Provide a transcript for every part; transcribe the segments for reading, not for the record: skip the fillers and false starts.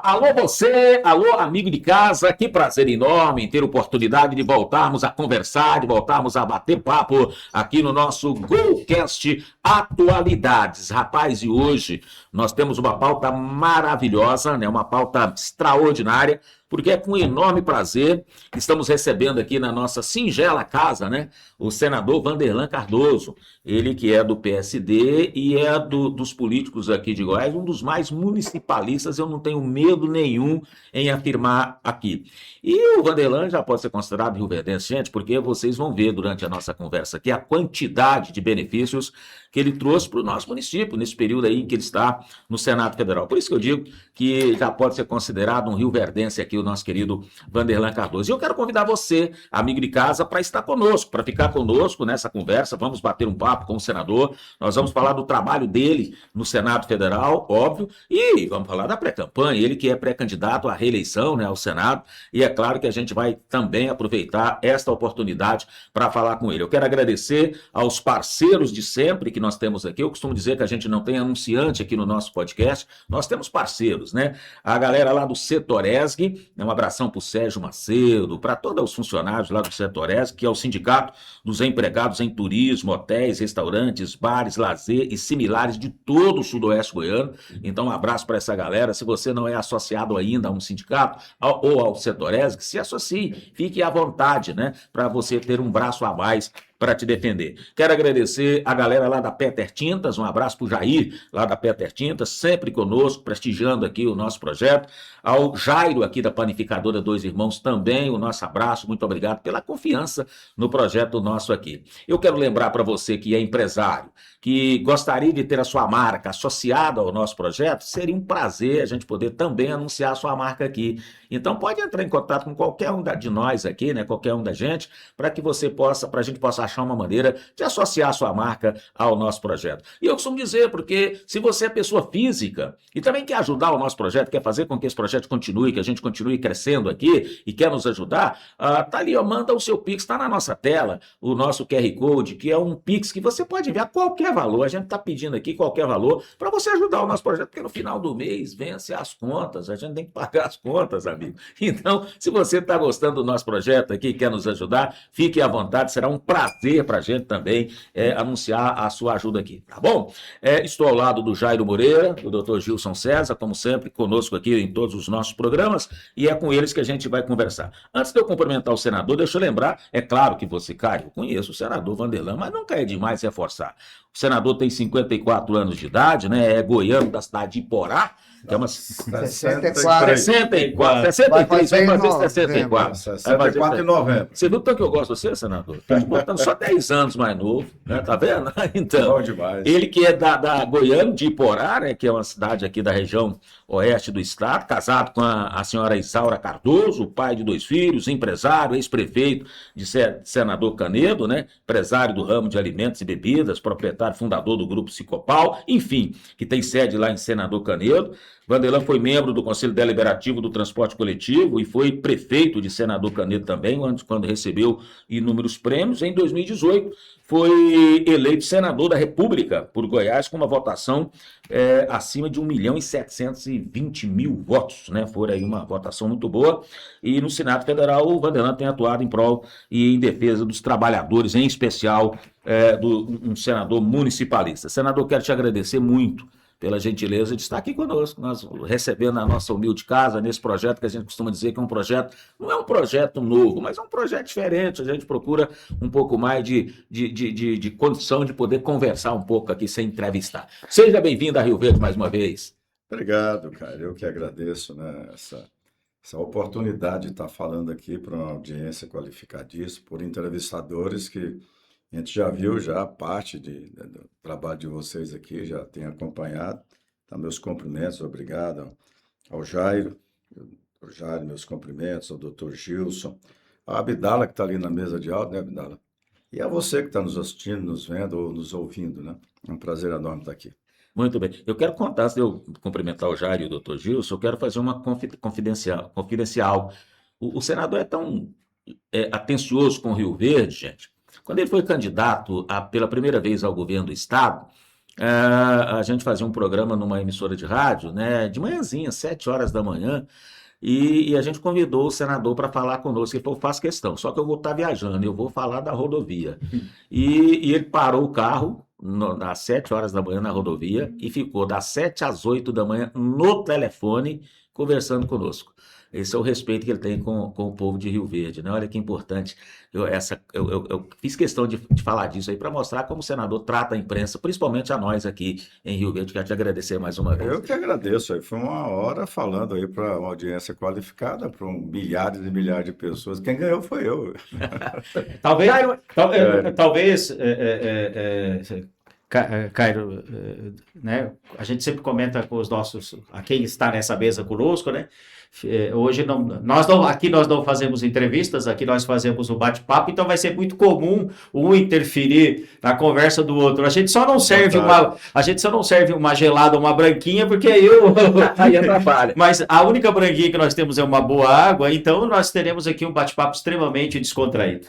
Alô você, alô amigo de casa, que prazer enorme em ter oportunidade de voltarmos a conversar, de voltarmos a bater papo aqui no nosso Golcast Atualidades. Rapaz, e hoje nós temos uma pauta maravilhosa, né? Uma pauta extraordinária, porque é com enorme prazer que estamos recebendo aqui na nossa singela casa, né? O senador Vanderlan Cardoso, ele que é do PSD e é dos políticos aqui de Goiás, um dos mais municipalistas, eu não tenho medo nenhum em afirmar aqui. E o Vanderlan já pode ser considerado rioverdense, gente, porque vocês vão ver durante a nossa conversa aqui a quantidade de benefícios que ele trouxe para o nosso município, nesse período aí em que ele está no Senado Federal. Por isso que eu digo que já pode ser considerado um rioverdense aqui, o nosso querido Vanderlan Cardoso. E eu quero convidar você, amigo de casa, para estar conosco, para ficar conosco nessa conversa. Vamos bater um papo com o senador, nós vamos falar do trabalho dele no Senado Federal, óbvio, e vamos falar da pré-campanha, ele que é pré-candidato à reeleição, né, ao Senado, e é claro que a gente vai também aproveitar esta oportunidade para falar com ele. Eu quero agradecer aos parceiros de sempre que nós temos aqui. Eu costumo dizer que a gente não tem anunciante aqui no nosso podcast, nós temos parceiros, né? A galera lá do Setoresg, um abração para o Sérgio Macedo, para todos os funcionários lá do Setoresg, que é o Sindicato dos Empregados em Turismo, Hotéis, Restaurantes, Bares, Lazer e similares de todo o sudoeste goiano. Então, um abraço para essa galera. Se você não é associado ainda a um sindicato ou ao Setoresg, se associe, fique à vontade, né? Para você ter um braço a mais para te defender. Quero agradecer a galera lá da Peter Tintas, um abraço para o Jair, lá da Peter Tintas, sempre conosco, prestigiando aqui o nosso projeto. Ao Jairo, aqui da Panificadora Dois Irmãos, também o nosso abraço, muito obrigado pela confiança no projeto nosso aqui. Eu quero lembrar para você que é empresário, que gostaria de ter a sua marca associada ao nosso projeto, seria um prazer a gente poder também anunciar a sua marca aqui. Então pode entrar em contato com qualquer um de nós aqui, né, qualquer um da gente, para que você possa, para a gente possa achar uma maneira de associar a sua marca ao nosso projeto. E eu costumo dizer, porque se você é pessoa física e também quer ajudar o nosso projeto, quer fazer com que esse projeto continue, que a gente continue crescendo aqui e quer nos ajudar, tá ali, ó, manda o seu Pix, está na nossa tela, o nosso QR Code, que é um Pix que você pode enviar qualquer valor, a gente está pedindo aqui qualquer valor para você ajudar o nosso projeto, porque no final do mês vence as contas, a gente tem que pagar as contas, amigo. Então, se você está gostando do nosso projeto aqui e quer nos ajudar, fique à vontade, será um prazer para a gente também anunciar a sua ajuda aqui, tá bom? Estou ao lado do Jairo Moreira, do Dr. Gilson César, como sempre, conosco aqui em todos os nossos programas, e é com eles que a gente vai conversar. Antes de eu cumprimentar o senador, deixa eu lembrar, é claro que você, cara, eu conheço o senador Vanderlan, mas nunca é demais reforçar. O senador tem 54 anos de idade, né? É goiano da cidade de Iporá, que é uma... 64. 64, 63, vai fazer 64. 64 em novembro. Você viu tanto que eu gosto de você, senador? Estou te botando só 10 anos mais novo, né? Tá vendo? Então, Bom demais. ele que é da Goiânia, de Iporá, né? Que é uma cidade aqui da região oeste do estado, casado com a senhora Isaura Cardoso, pai de 2 filhos, empresário, ex-prefeito de Senador Canedo, né? Empresário do ramo de alimentos e bebidas, proprietário fundador do Grupo Sicopal, enfim, que tem sede lá em Senador Canedo. Vanderlan foi membro do Conselho Deliberativo do Transporte Coletivo e foi prefeito de Senador Canedo também, quando recebeu inúmeros prêmios. Em 2018, foi eleito senador da República por Goiás com uma votação acima de 1.720.000 votos, né? Foi aí uma votação muito boa. E no Senado Federal, o Vanderlan tem atuado em prol e em defesa dos trabalhadores, em especial um senador municipalista. Senador, quero te agradecer muito pela gentileza de estar aqui conosco, nós recebendo a nossa humilde casa nesse projeto que a gente costuma dizer que é um projeto, não é um projeto novo, mas é um projeto diferente, a gente procura um pouco mais de condição de poder conversar um pouco aqui sem entrevistar. Seja bem-vindo a Rio Verde mais uma vez. Obrigado, cara, eu que agradeço, né, essa oportunidade de estar falando aqui para uma audiência qualificadíssima, por entrevistadores que a gente já viu já parte do trabalho de vocês aqui, já tem acompanhado. Então, meus cumprimentos, obrigado ao Jairo, meus cumprimentos, ao Dr. Gilson, a Abdala, que está ali na mesa de áudio, né, Abdala? E a você que está nos assistindo, nos vendo ou nos ouvindo, né? É um prazer enorme estar aqui. Muito bem. Eu quero contar, antes de eu cumprimentar o Jairo e o Dr. Gilson, eu quero fazer uma confidencial. O senador é tão atencioso com o Rio Verde, gente. Quando ele foi candidato pela primeira vez ao governo do Estado, a gente fazia um programa numa emissora de rádio, né, de manhãzinha, 7 horas da manhã, e a gente convidou o senador para falar conosco. Ele falou, faço questão, só que eu vou estar viajando, eu vou falar da rodovia. E ele parou o carro às 7 horas da manhã na rodovia e ficou das 7 às 8 da manhã no telefone conversando conosco. Esse é o respeito que ele tem com o povo de Rio Verde, né? Olha que importante. Eu fiz questão de falar disso aí para mostrar como o senador trata a imprensa, principalmente a nós aqui em Rio Verde. Quero te agradecer mais uma vez. Eu que agradeço. Aí foi uma hora falando aí para uma audiência qualificada, para milhares e milhares de pessoas. Quem ganhou foi eu. Talvez, É. talvez Cairo, né? A gente sempre comenta com os nossos, a quem está nessa mesa conosco, né? Hoje aqui nós não fazemos entrevistas, aqui nós fazemos o bate-papo, então vai ser muito comum um interferir na conversa do outro. A gente só não serve uma gelada ou uma branquinha, porque Aí atrapalha. mas a única branquinha que nós temos é uma boa água, então nós teremos aqui um bate-papo extremamente descontraído.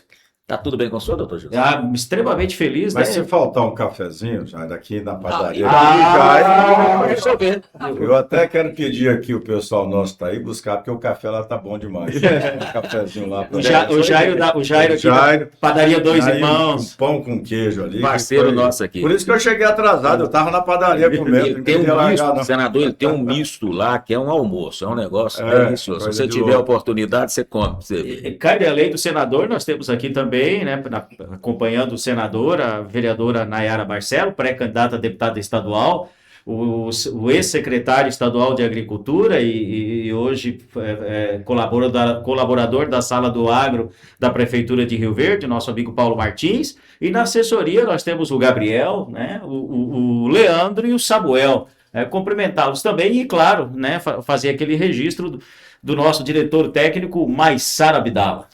Tá tudo bem com o senhor, doutor José? Extremamente feliz, Mas né? se faltar um cafezinho, já daqui na padaria, Deixa eu ver. eu até quero pedir aqui, o pessoal nosso está aí buscar, porque o café lá tá bom demais. Um cafezinho lá. O Jairo aqui da padaria Dois Aí, Irmãos. um pão com queijo ali. Parceiro nosso aqui. Por isso que eu cheguei atrasado, eu tava na padaria comendo. Ele não tem queria um largar, misto, não. senador, ele tem um misto lá que é um almoço, é um negócio delicioso. Se coisa você de tiver a louco. oportunidade, você come. pra você ver. Cai além do senador, nós temos aqui também, né, acompanhando o senador, a vereadora Nayara Barcelo, pré-candidata a deputada estadual, o ex-secretário estadual de Agricultura e hoje colaborador da Sala do Agro da Prefeitura de Rio Verde, nosso amigo Paulo Martins, e na assessoria nós temos o Gabriel, né, o Leandro e o Samuel. Cumprimentá-los também e, claro, né, fazer aquele registro do nosso diretor técnico, Maissara Abdala.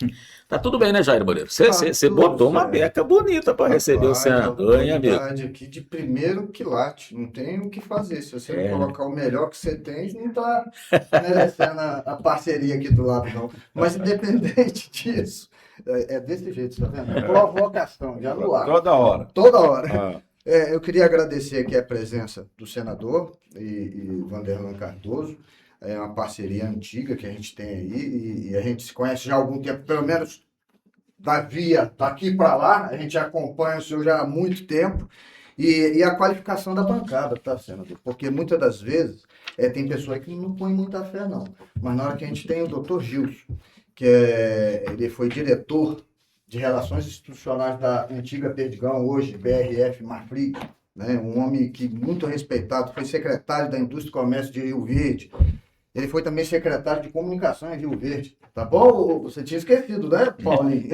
Tá tudo bem, né, Jair Moreira? Você tudo botou uma certo. beca bonita para receber o senador, hein, amigo? Oportunidade aqui de primeiro quilate, não tem o que fazer. Se você não colocar o melhor que você tem, não está merecendo a parceria aqui do lado, não. Mas independente disso, é desse jeito, tá vendo? É provocação, de anular. Toda hora. Toda hora. Ah, Eu queria agradecer aqui a presença do senador e Vanderlan Cardoso. É uma parceria antiga que a gente tem aí e a gente se conhece já há algum tempo, pelo menos daqui para lá, a gente acompanha o senhor já há muito tempo e a qualificação da bancada, tá, senador? Porque muitas das vezes tem pessoa que não põe muita fé, não. Mas na hora que a gente tem o doutor Gilson, ele foi diretor de Relações Institucionais da antiga Perdigão, hoje BRF Marfrig, né? Um homem que muito respeitado, foi secretário da Indústria e Comércio de Rio Verde. Ele foi também secretário de Comunicação em Rio Verde. Tá bom? Você tinha esquecido, né, Paulinho?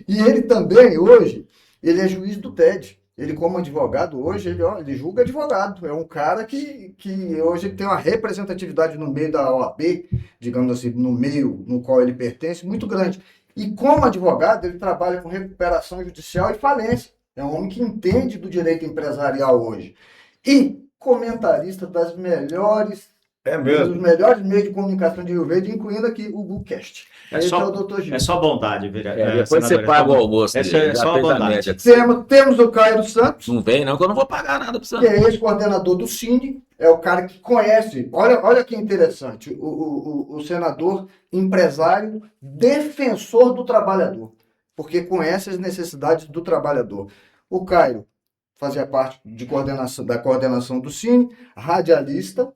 E ele também, hoje, ele é juiz do TED. Ele, como advogado, hoje, ele julga advogado. É um cara que hoje tem uma representatividade no meio da OAB, digamos assim, no meio no qual ele pertence, muito grande. E como advogado, ele trabalha com recuperação judicial e falência. É um homem que entende do direito empresarial hoje. E comentarista dos melhores meios de comunicação de Rio Verde, incluindo aqui o Bookcast. Esse é o Dr. Gil. É só bondade, vereador. Depois você paga o almoço Essa dele. é Já só fez a bondade. média. Temos o Caio Santos, Não vem, não, que eu não vou pagar nada pra que você. é ex-coordenador do Cine, é o cara que conhece. Olha que interessante, o senador, empresário, defensor do trabalhador, porque conhece as necessidades do trabalhador. O Caio fazia parte da coordenação do Cine, radialista.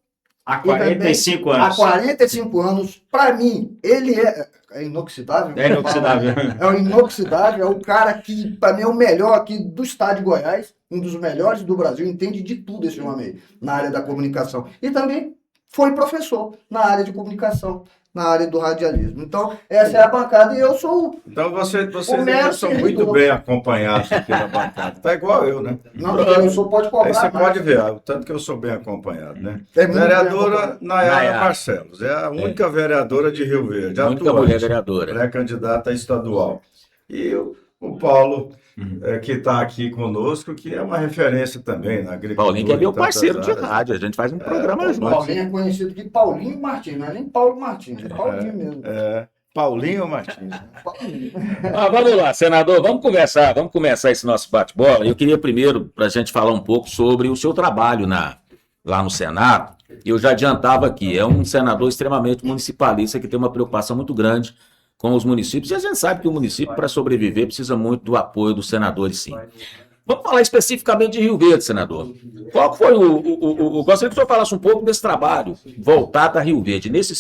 Há 45 anos. Há 45 anos, para mim, ele é inoxidável. É inoxidável. É o inoxidável, é o cara que, para mim, é o melhor aqui do estado de Goiás, um dos melhores do Brasil, entende de tudo esse homem aí, na área da comunicação. E também foi professor na área de comunicação, na área do radialismo. Então, essa é a bancada e eu sou então vocês mero são servidor. muito bem acompanhados aqui na bancada. Tá igual eu, né? Não, eu sou pode cobrar Aí você mais. pode ver, o tanto que eu sou bem acompanhado, né? É muito bem Vereadora acompanhado. Nayara Barcelos, é a única vereadora de Rio Verde, A única atuante, mulher vereadora. pré-candidata estadual. E o Paulo, que está aqui conosco, que é uma referência também na agricultura. Paulinho que é meu em tantas parceiro de áreas. rádio. A gente faz um programa O junto. Paulinho é conhecido de Paulinho Martins, não é nem Paulo Martins, é Paulinho mesmo. Paulinho Martins. Vamos lá, senador, vamos começar esse nosso bate-bola. Eu queria primeiro, para a gente falar um pouco sobre o seu trabalho lá no Senado. Eu já adiantava aqui, é um senador extremamente municipalista que tem uma preocupação muito grande com os municípios. E a gente sabe que o município, para sobreviver, precisa muito do apoio dos senadores, sim. Vamos falar especificamente de Rio Verde, senador. Qual foi gostaria que o senhor falasse um pouco desse trabalho voltado a Rio Verde. Nesses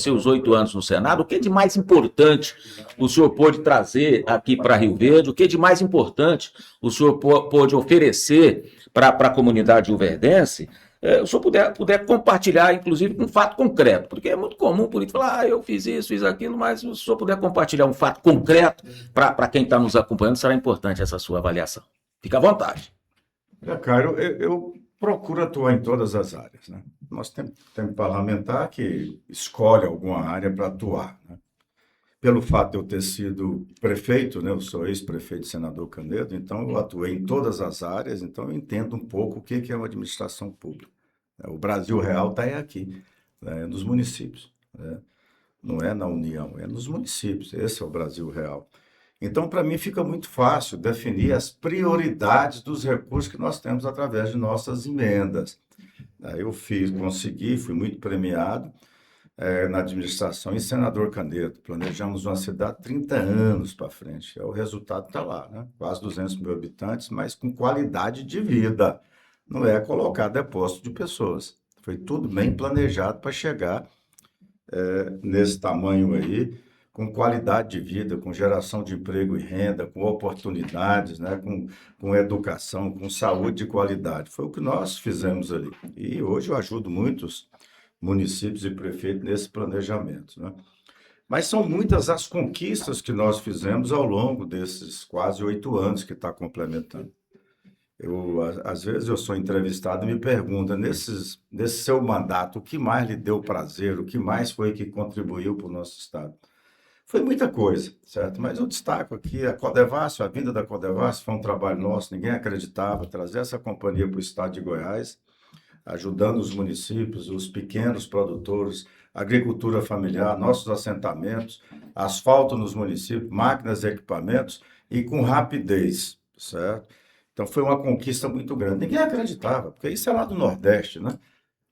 seus 8 anos no Senado, o que de mais importante o senhor pôde trazer aqui para Rio Verde? O que de mais importante o senhor pôde oferecer para a comunidade rioverdense? O senhor puder compartilhar, inclusive, um fato concreto, porque é muito comum o político falar, eu fiz isso, fiz aquilo, mas se o senhor puder compartilhar um fato concreto para quem está nos acompanhando, será importante essa sua avaliação. Fica à vontade. Caio, eu procuro atuar em todas as áreas, né? Nós temos parlamentar que escolhe alguma área para atuar, né? Pelo fato de eu ter sido prefeito, né? Eu sou ex-prefeito senador Canedo, então eu atuei em todas as áreas, então eu entendo um pouco o que é uma administração pública. O Brasil real está aqui, né? Nos municípios, né? Não é na União, é nos municípios. Esse é o Brasil real. Então, para mim, fica muito fácil definir as prioridades dos recursos que nós temos através de nossas emendas. Eu consegui, fui muito premiado na administração em Senador Canedo. Planejamos uma cidade 30 anos para frente. O resultado está lá, né? Quase 200 mil habitantes, mas com qualidade de vida. Não é colocar depósito de pessoas. Foi tudo bem planejado para chegar nesse tamanho aí, com qualidade de vida, com geração de emprego e renda, com oportunidades, né? com educação, com saúde de qualidade. Foi o que nós fizemos ali. E hoje eu ajudo muitos municípios e prefeitos nesse planejamento, né? Mas são muitas as conquistas que nós fizemos ao longo desses quase 8 anos que está complementando. Às vezes eu sou entrevistado e me perguntam, nesse seu mandato, o que mais lhe deu prazer, o que mais foi que contribuiu para o nosso Estado? Foi muita coisa, certo? Mas eu destaco aqui a Codevasf, a vinda da Codevasf foi um trabalho nosso, ninguém acreditava, trazer essa companhia para o Estado de Goiás, ajudando os municípios, os pequenos produtores, agricultura familiar, nossos assentamentos, asfalto nos municípios, máquinas e equipamentos, e com rapidez, certo? Então foi uma conquista muito grande. Ninguém acreditava, porque isso é lá do Nordeste, né?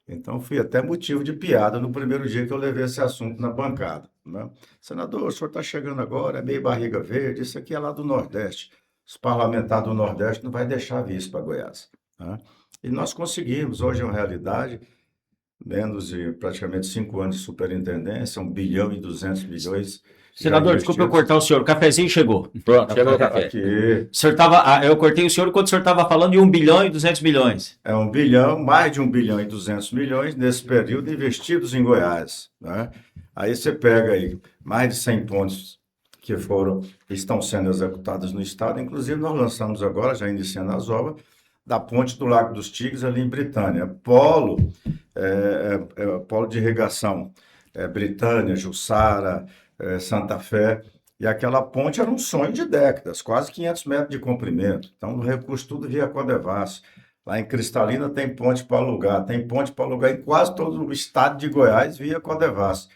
Então, fui até motivo de piada no primeiro dia que eu levei esse assunto na bancada, né? Senador, o senhor está chegando agora, é meio barriga verde, isso aqui é lá do Nordeste. Os parlamentares do Nordeste não vai deixar vir isso para Goiás, né? E nós conseguimos, hoje é uma realidade, menos de praticamente 5 anos de superintendência, 1 bilhão e 200 milhões. Senador, desculpa eu cortar o senhor, o cafezinho chegou. Pronto, chegou o café. Aqui. O senhor eu cortei o senhor quando o senhor estava falando de 1 bilhão e 200 milhões. É 1 bilhão, mais de 1 bilhão e 200 milhões nesse período investidos em Goiás, né? Aí você pega aí mais de 100 pontos que estão sendo executados no estado, inclusive nós lançamos agora, já iniciando as obras, da ponte do Lago dos Tigres ali em Britânia, polo de irrigação, Britânia, Jussara, Santa Fé, e aquela ponte era um sonho de décadas, quase 500 metros de comprimento. Então, o recurso tudo via Codevasf. Lá em Cristalina tem ponte para alugar em quase todo o estado de Goiás via Codevasf.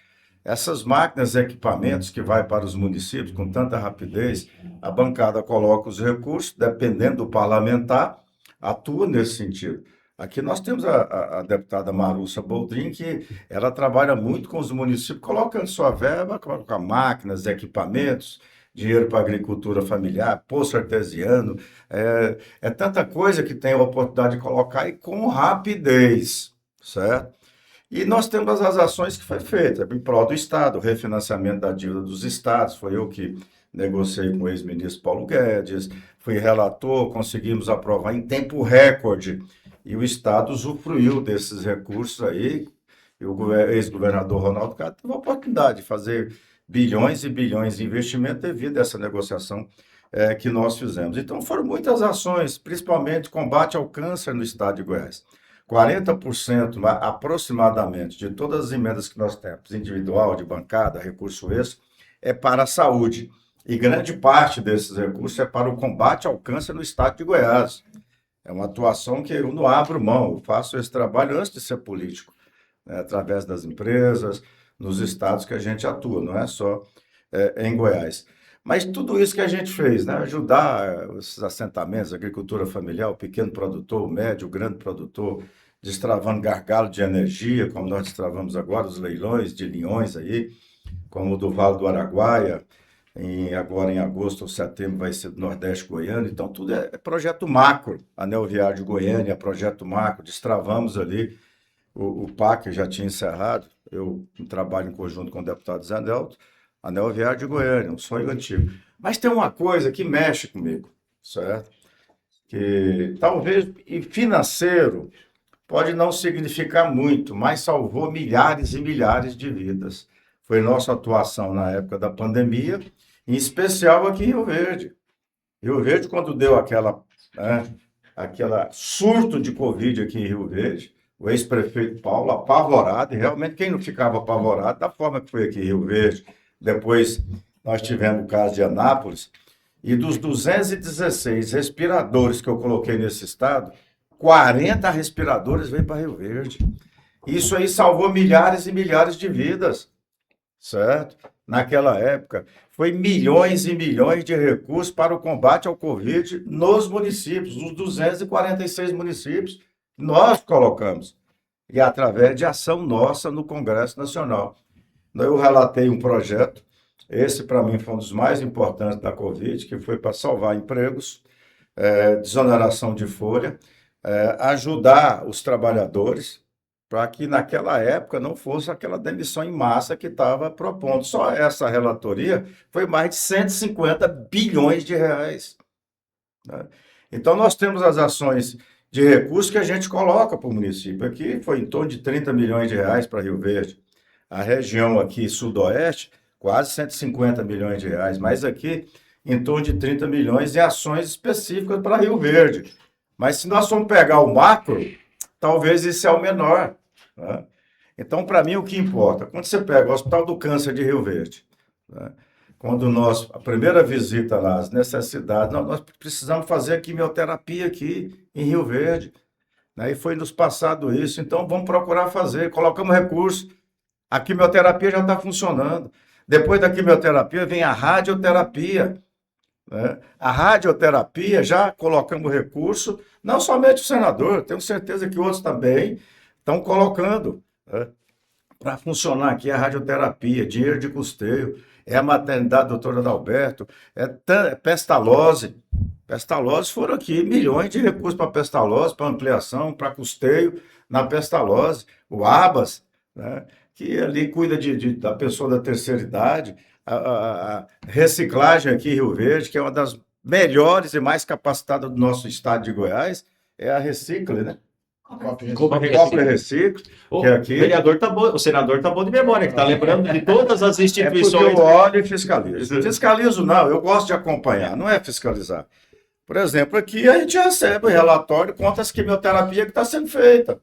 Essas máquinas e equipamentos que vai para os municípios com tanta rapidez, a bancada coloca os recursos, dependendo do parlamentar, atua nesse sentido. Aqui nós temos a deputada Marussa Boldrin, que ela trabalha muito com os municípios, colocando sua verba, coloca máquinas, equipamentos, dinheiro para agricultura familiar, poço artesiano, é tanta coisa que tem a oportunidade de colocar e com rapidez, certo? E nós temos as ações que foi feita em prol do Estado, o refinanciamento da dívida dos estados, foi eu que negociei com o ex-ministro Paulo Guedes, fui relator, conseguimos aprovar em tempo recorde, e o Estado usufruiu desses recursos aí, e o ex-governador Ronaldo Caiado teve a oportunidade de fazer bilhões e bilhões de investimento devido a essa negociação que nós fizemos. Então, foram muitas ações, principalmente combate ao câncer no estado de Goiás. 40% aproximadamente de todas as emendas que nós temos, individual, de bancada, recurso extra, é para a saúde. E grande parte desses recursos é para o combate ao câncer no estado de Goiás. É uma atuação que eu não abro mão, eu faço esse trabalho antes de ser político, né, através das empresas, nos estados que a gente atua, não é só em Goiás. Mas tudo isso que a gente fez, né? Ajudar os assentamentos, a agricultura familiar, o pequeno produtor, o médio, o grande produtor, destravando gargalo de energia, como nós destravamos agora, os leilões de leões aí, como o do Vale do Araguaia, agora em agosto ou setembro vai ser do Nordeste Goiano. Então, tudo é projeto macro. Anel Viário de Goiânia é projeto macro, destravamos ali o PAC, já tinha encerrado. Eu trabalho em conjunto com o deputado Zé Nelto, Anel Viário de Goiânia, um sonho antigo. Mas tem uma coisa que mexe comigo, certo? Que talvez em financeiro pode não significar muito, mas salvou milhares e milhares de vidas. Foi nossa atuação na época da pandemia, em especial aqui em Rio Verde. Rio Verde, quando deu aquela surto de Covid aqui em Rio Verde, o ex-prefeito Paulo, apavorado, e realmente quem não ficava apavorado da forma que foi aqui em Rio Verde. Depois nós tivemos o caso de Anápolis, e dos 216 respiradores que eu coloquei nesse estado, 40 respiradores veio para Rio Verde. Isso aí salvou milhares e milhares de vidas, certo? Naquela época, foi milhões e milhões de recursos para o combate ao Covid nos municípios, nos 246 municípios, nós colocamos, e através de ação nossa no Congresso Nacional. Eu relatei um projeto, esse para mim foi um dos mais importantes da Covid, que foi para salvar empregos, desoneração de folha, ajudar os trabalhadores, para que naquela época não fosse aquela demissão em massa que estava propondo. Só essa relatoria foi mais de 150 bilhões de reais. Né? Então, nós temos as ações de recursos que a gente coloca para o município. Aqui foi em torno de 30 milhões de reais para Rio Verde. A região aqui, sudoeste, quase 150 milhões de reais. Mas aqui, em torno de 30 milhões em ações específicas para Rio Verde. Mas se nós formos pegar o macro, talvez isso é o menor. Né? Então, para mim, o que importa? Quando você pega o Hospital do Câncer de Rio Verde, né? Quando a primeira visita lá, as necessidades, nós precisamos fazer a quimioterapia aqui em Rio Verde. Né? E foi nos passado isso, então vamos procurar fazer, colocamos recursos, a quimioterapia já está funcionando. Depois da quimioterapia vem a radioterapia. Né? A radioterapia, já colocamos recurso, não somente o senador, tenho certeza que outros também estão colocando, né? Para funcionar aqui a radioterapia, dinheiro de custeio, é a maternidade doutora Adalberto, Pestalozzi. Pestalozzi foram aqui milhões de recursos para Pestalozzi, para ampliação, para custeio na Pestalozzi. O Abas, né? Que ali cuida da pessoa da terceira idade, a reciclagem aqui em Rio Verde, que é uma das melhores e mais capacitadas do nosso estado de Goiás, é a Recicle, né? Copa Recicle, que é aqui. O senador tá bom de memória, que está lembrando de todas as instituições. É porque eu olho e fiscalizo. Fiscalizo não, eu gosto de acompanhar, não é fiscalizar. Por exemplo, aqui a gente recebe o relatório quanto às quimioterapia que está sendo feita.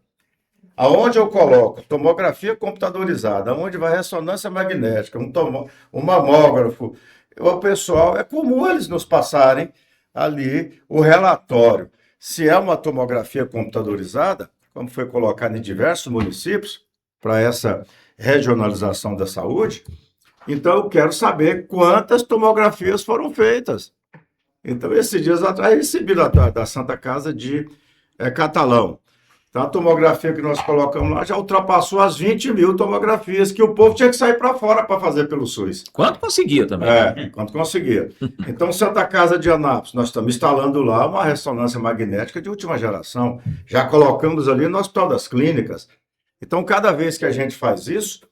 Aonde eu coloco tomografia computadorizada, aonde vai ressonância magnética, um mamógrafo, o pessoal, é comum eles nos passarem ali o relatório. Se é uma tomografia computadorizada, como foi colocado em diversos municípios, para essa regionalização da saúde, então eu quero saber quantas tomografias foram feitas. Então, esses dias atrás, recebi da Santa Casa de Catalão. Então, a tomografia que nós colocamos lá já ultrapassou as 20 mil tomografias que o povo tinha que sair para fora para fazer pelo SUS. Quanto conseguia também. Quanto conseguia. Então, Santa Casa de Anápolis, nós estamos instalando lá uma ressonância magnética de última geração. Já colocamos ali no Hospital das Clínicas. Então, cada vez que a gente faz isso,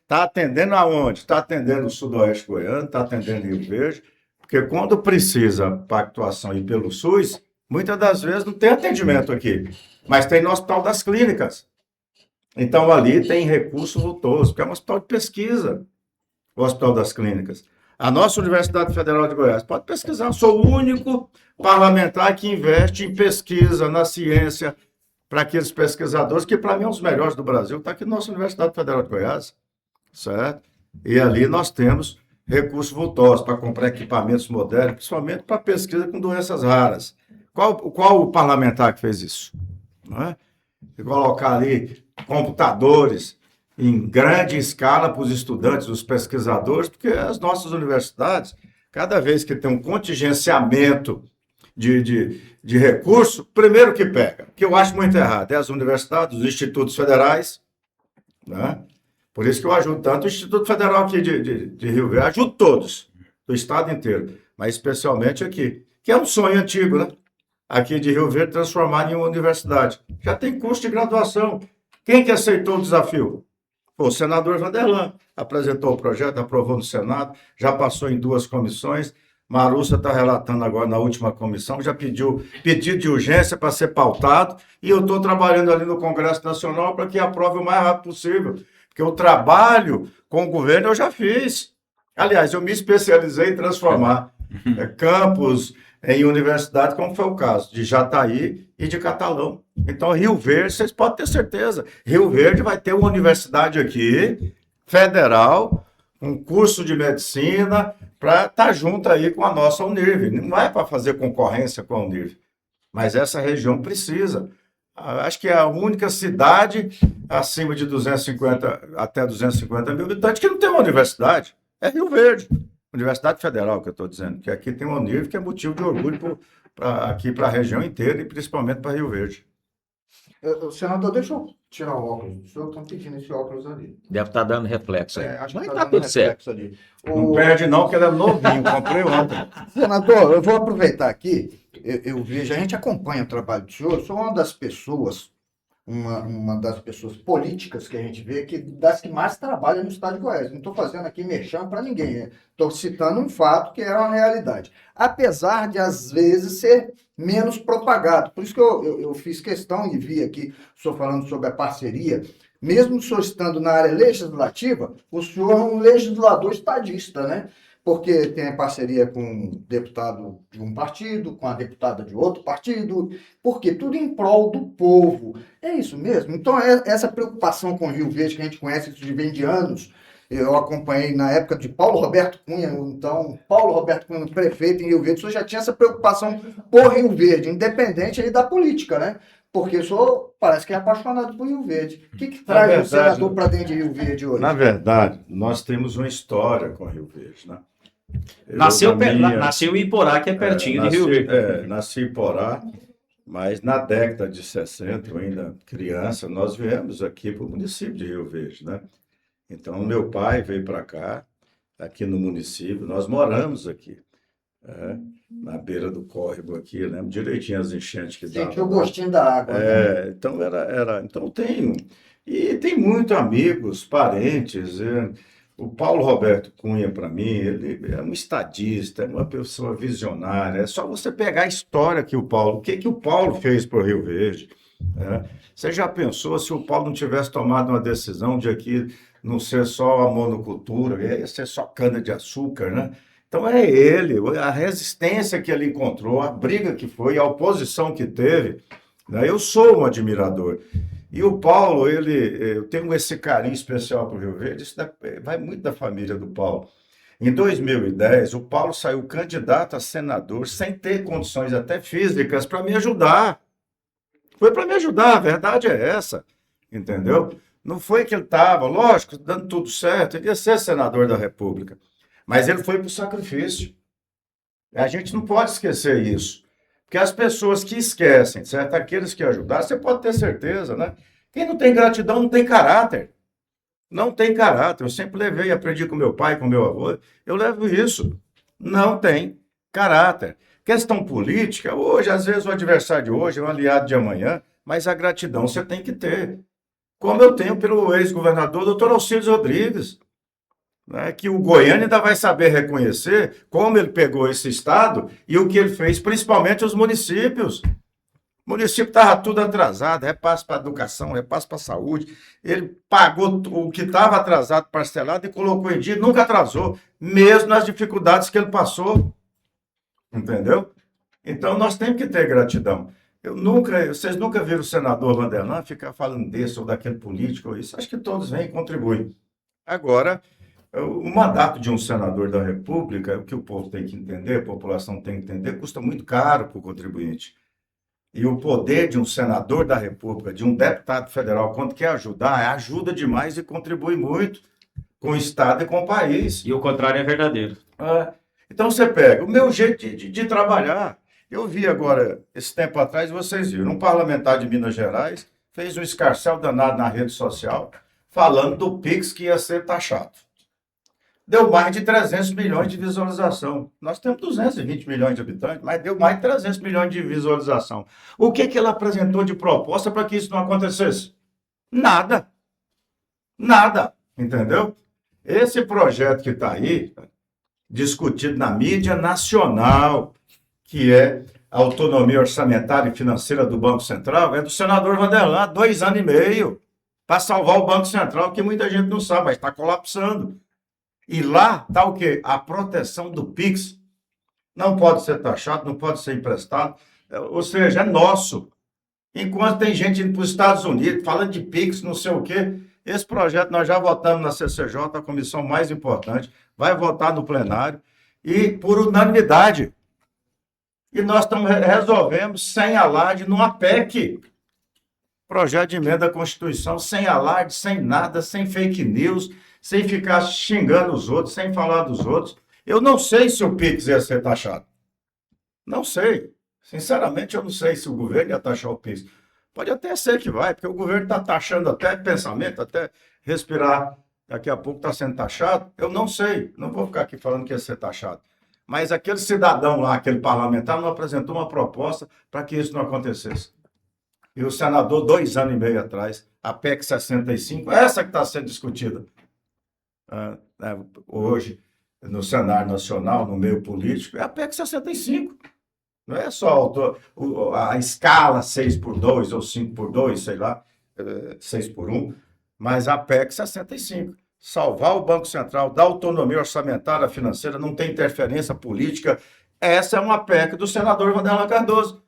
está atendendo aonde? Está atendendo o Sudoeste Goiano, está atendendo Rio Verde, porque quando precisa pactuação ir pelo SUS, muitas das vezes não tem atendimento aqui, mas tem no Hospital das Clínicas. Então, ali tem recurso vultoso, porque é um hospital de pesquisa, o Hospital das Clínicas. A nossa Universidade Federal de Goiás, pode pesquisar, eu sou o único parlamentar que investe em pesquisa, na ciência, para aqueles pesquisadores, que para mim é um dos melhores do Brasil, está aqui na nossa Universidade Federal de Goiás, certo? E ali nós temos recursos vultosos para comprar equipamentos modernos, principalmente para pesquisa com doenças raras. Qual o parlamentar que fez isso? Não é? E colocar ali computadores, em grande escala para os estudantes, os pesquisadores, porque as nossas universidades, cada vez que tem um contingenciamento de recurso, primeiro que pega, que eu acho muito errado, é as universidades, os institutos federais, né? Por isso que eu ajudo tanto o Instituto Federal aqui de Rio Verde, ajudo todos, do estado inteiro, mas especialmente aqui, que é um sonho antigo, né? Aqui de Rio Verde, transformar em uma universidade. Já tem curso de graduação. Quem que aceitou o desafio? Pô, o senador Vanderlan apresentou o projeto, aprovou no Senado, já passou em 2 comissões. Marussa está relatando agora na última comissão, já pediu pedido de urgência para ser pautado, e eu estou trabalhando ali no Congresso Nacional para que aprove o mais rápido possível, porque o trabalho com o governo eu já fiz. Aliás, eu me especializei em transformar campos em universidade, como foi o caso de Jataí e de Catalão. Então, Rio Verde, vocês podem ter certeza, Rio Verde vai ter uma universidade aqui, federal, um curso de medicina, para estar junto aí com a nossa Unirv. Não é para fazer concorrência com a Unirv, mas essa região precisa. Acho que é a única cidade acima de 250 até 250 mil habitantes que não tem uma universidade. É Rio Verde. Universidade Federal, que eu estou dizendo, que aqui tem uma Unirv que é motivo de orgulho aqui para a região inteira e principalmente para Rio Verde. Senador, deixa eu tirar o óculos. O senhor está pedindo esse óculos ali. Deve estar dando reflexo aí. Acho Mas que tá dando tudo certo. reflexo ali. Não perde não, porque ele é novinho, comprei ontem. Senador, eu vou aproveitar aqui. Eu vejo, a gente acompanha o trabalho do senhor. Eu sou uma das pessoas, uma das pessoas políticas que a gente vê, das que mais trabalham no estado de Goiás. Não estou fazendo aqui merchan para ninguém. Estou citando um fato que era uma realidade. Apesar de, às vezes, ser menos propagado. Por isso que eu fiz questão e vi aqui o senhor falando sobre a parceria. Mesmo o senhor estando na área legislativa, o senhor é um legislador estadista, né? Porque tem a parceria com um deputado de um partido, com a deputada de outro partido, porque tudo em prol do povo. É isso mesmo? Então, essa preocupação com o Rio Verde, que a gente conhece, isso vem de anos. Eu acompanhei na época de Paulo Roberto Cunha, então, Paulo Roberto Cunha, prefeito em Rio Verde, o senhor já tinha essa preocupação por Rio Verde, independente aí da política, né? Porque o senhor parece que é apaixonado por Rio Verde. O que traz o senador para dentro de Rio Verde hoje? Na verdade, nós temos uma história com Rio Verde, né? Nasceu em Iporá, que é pertinho de Rio Verde. Nasci em Iporá, mas na década de 60, eu ainda criança, nós viemos aqui para o município de Rio Verde, né? Então, meu pai veio para cá, aqui no município, nós moramos aqui, na beira do córrego aqui, eu lembro direitinho as enchentes que davam. Sentiu o gostinho da água. Né? Então, então tem muitos amigos, parentes. O Paulo Roberto Cunha, para mim, ele é um estadista, é uma pessoa visionária. É só você pegar a história que o que o Paulo fez para o Rio Verde. Você já pensou se o Paulo não tivesse tomado uma decisão de aqui não ser só a monocultura, ia ser só cana-de-açúcar, né? Então é ele, a resistência que ele encontrou, a briga que foi, a oposição que teve, né? Eu sou um admirador. E o Paulo, eu tenho esse carinho especial para o Rio Verde, isso vai muito da família do Paulo. Em 2010, o Paulo saiu candidato a senador sem ter condições até físicas para me ajudar. Foi para me ajudar, a verdade é essa, entendeu? Não foi que ele estava, lógico, dando tudo certo, ele ia ser senador da República, mas ele foi para o sacrifício. A gente não pode esquecer isso, porque as pessoas que esquecem, certo? Aqueles que ajudaram, você pode ter certeza, né? Quem não tem gratidão não tem caráter. Não tem caráter. Eu sempre levei, aprendi com meu pai, com meu avô, eu levo isso. Não tem caráter. Questão política, hoje, às vezes o adversário de hoje é um aliado de amanhã, mas a gratidão você tem que ter. Como eu tenho pelo ex-governador doutor Alcides Rodrigues, né, que o Goiânia ainda vai saber reconhecer como ele pegou esse estado e o que ele fez, principalmente os municípios. O município estava tudo atrasado, repasse para a educação, repasse para a saúde. Ele pagou o que estava atrasado, parcelado, e colocou em dia, nunca atrasou, mesmo nas dificuldades que ele passou. Entendeu? Então, nós temos que ter gratidão. Vocês nunca viram o senador Vanderlan ficar falando desse ou daquele político ou isso. Acho que todos vêm e contribuem. Agora, o mandato de um senador da República, o que o povo tem que entender, a população tem que entender, custa muito caro para o contribuinte. E o poder de um senador da República, de um deputado federal, quando quer ajudar, ajuda demais e contribui muito com o Estado e com o país. E o contrário é verdadeiro. Então você pega o meu jeito de trabalhar. Eu vi agora, esse tempo atrás, vocês viram, um parlamentar de Minas Gerais fez um escarcéu danado na rede social, falando do Pix que ia ser taxado. Deu mais de 300 milhões de visualização. Nós temos 220 milhões de habitantes, mas deu mais de 300 milhões de visualização. O que ele apresentou de proposta para que isso não acontecesse? Nada. Nada. Entendeu? Esse projeto que está aí, discutido na mídia nacional, que é a autonomia orçamentária e financeira do Banco Central, é do senador Vanderlan, há 2 anos e meio, para salvar o Banco Central, que muita gente não sabe, mas está colapsando. E lá está o quê? A proteção do PIX. Não pode ser taxado, não pode ser emprestado, ou seja, é nosso. Enquanto tem gente indo para os Estados Unidos, falando de PIX, não sei o quê, esse projeto nós já votamos na CCJ, a comissão mais importante, vai votar no plenário, e por unanimidade. E nós resolvemos, sem alarde, numa PEC. Projeto de emenda à Constituição, sem alarde, sem nada, sem fake news, sem ficar xingando os outros, sem falar dos outros. Eu não sei se o PIX ia ser taxado. Não sei. Sinceramente, eu não sei se o governo ia taxar o PIX. Pode até ser que vai, porque o governo está taxando até pensamento, até respirar. Daqui a pouco está sendo taxado. Eu não sei. Não vou ficar aqui falando que ia ser taxado. Mas aquele cidadão lá, aquele parlamentar, não apresentou uma proposta para que isso não acontecesse. E o senador, 2 anos e meio atrás, a PEC 65, essa que está sendo discutida hoje no cenário nacional, no meio político, é a PEC 65. Não é só a escala 6x2 ou 5x2, sei lá, 6x1, mas a PEC 65. Salvar o Banco Central, dar autonomia orçamentária financeira, não tem interferência política. Essa é uma PEC do senador Vanderlan Cardoso,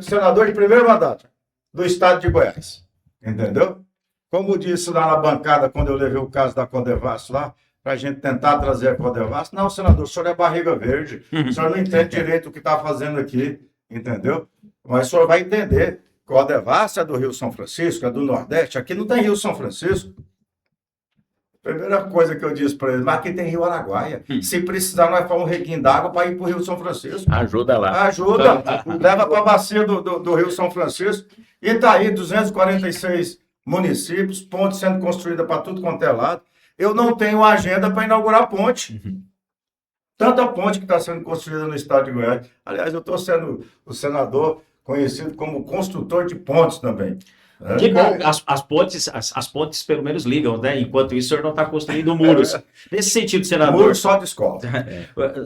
senador de primeiro mandato do estado de Goiás. Entendeu? Como disse lá na bancada, quando eu levei o caso da Codevasf lá, para a gente tentar trazer a Codevasf, não, senador, o senhor é barriga verde, o senhor não entende direito o que está fazendo aqui, entendeu? Mas o senhor vai entender, Codevasf é do Rio São Francisco, é do Nordeste, aqui não tem Rio São Francisco. Primeira coisa que eu disse para ele, mas aqui tem Rio Araguaia. Se precisar, nós fazemos um reguinho d'água para ir para o Rio São Francisco. Ajuda lá. Ajuda. Leva para a bacia do Rio São Francisco. E está aí 246 municípios, ponte sendo construída para tudo quanto é lado. Eu não tenho agenda para inaugurar ponte. Tanta ponte que está sendo construída no estado de Goiás. Aliás, eu estou sendo o senador conhecido como construtor de pontes também. Que bom, as pontes pelo menos ligam, né? Enquanto isso, o senhor não está construindo muros. Nesse sentido, senador. Muro só de escola.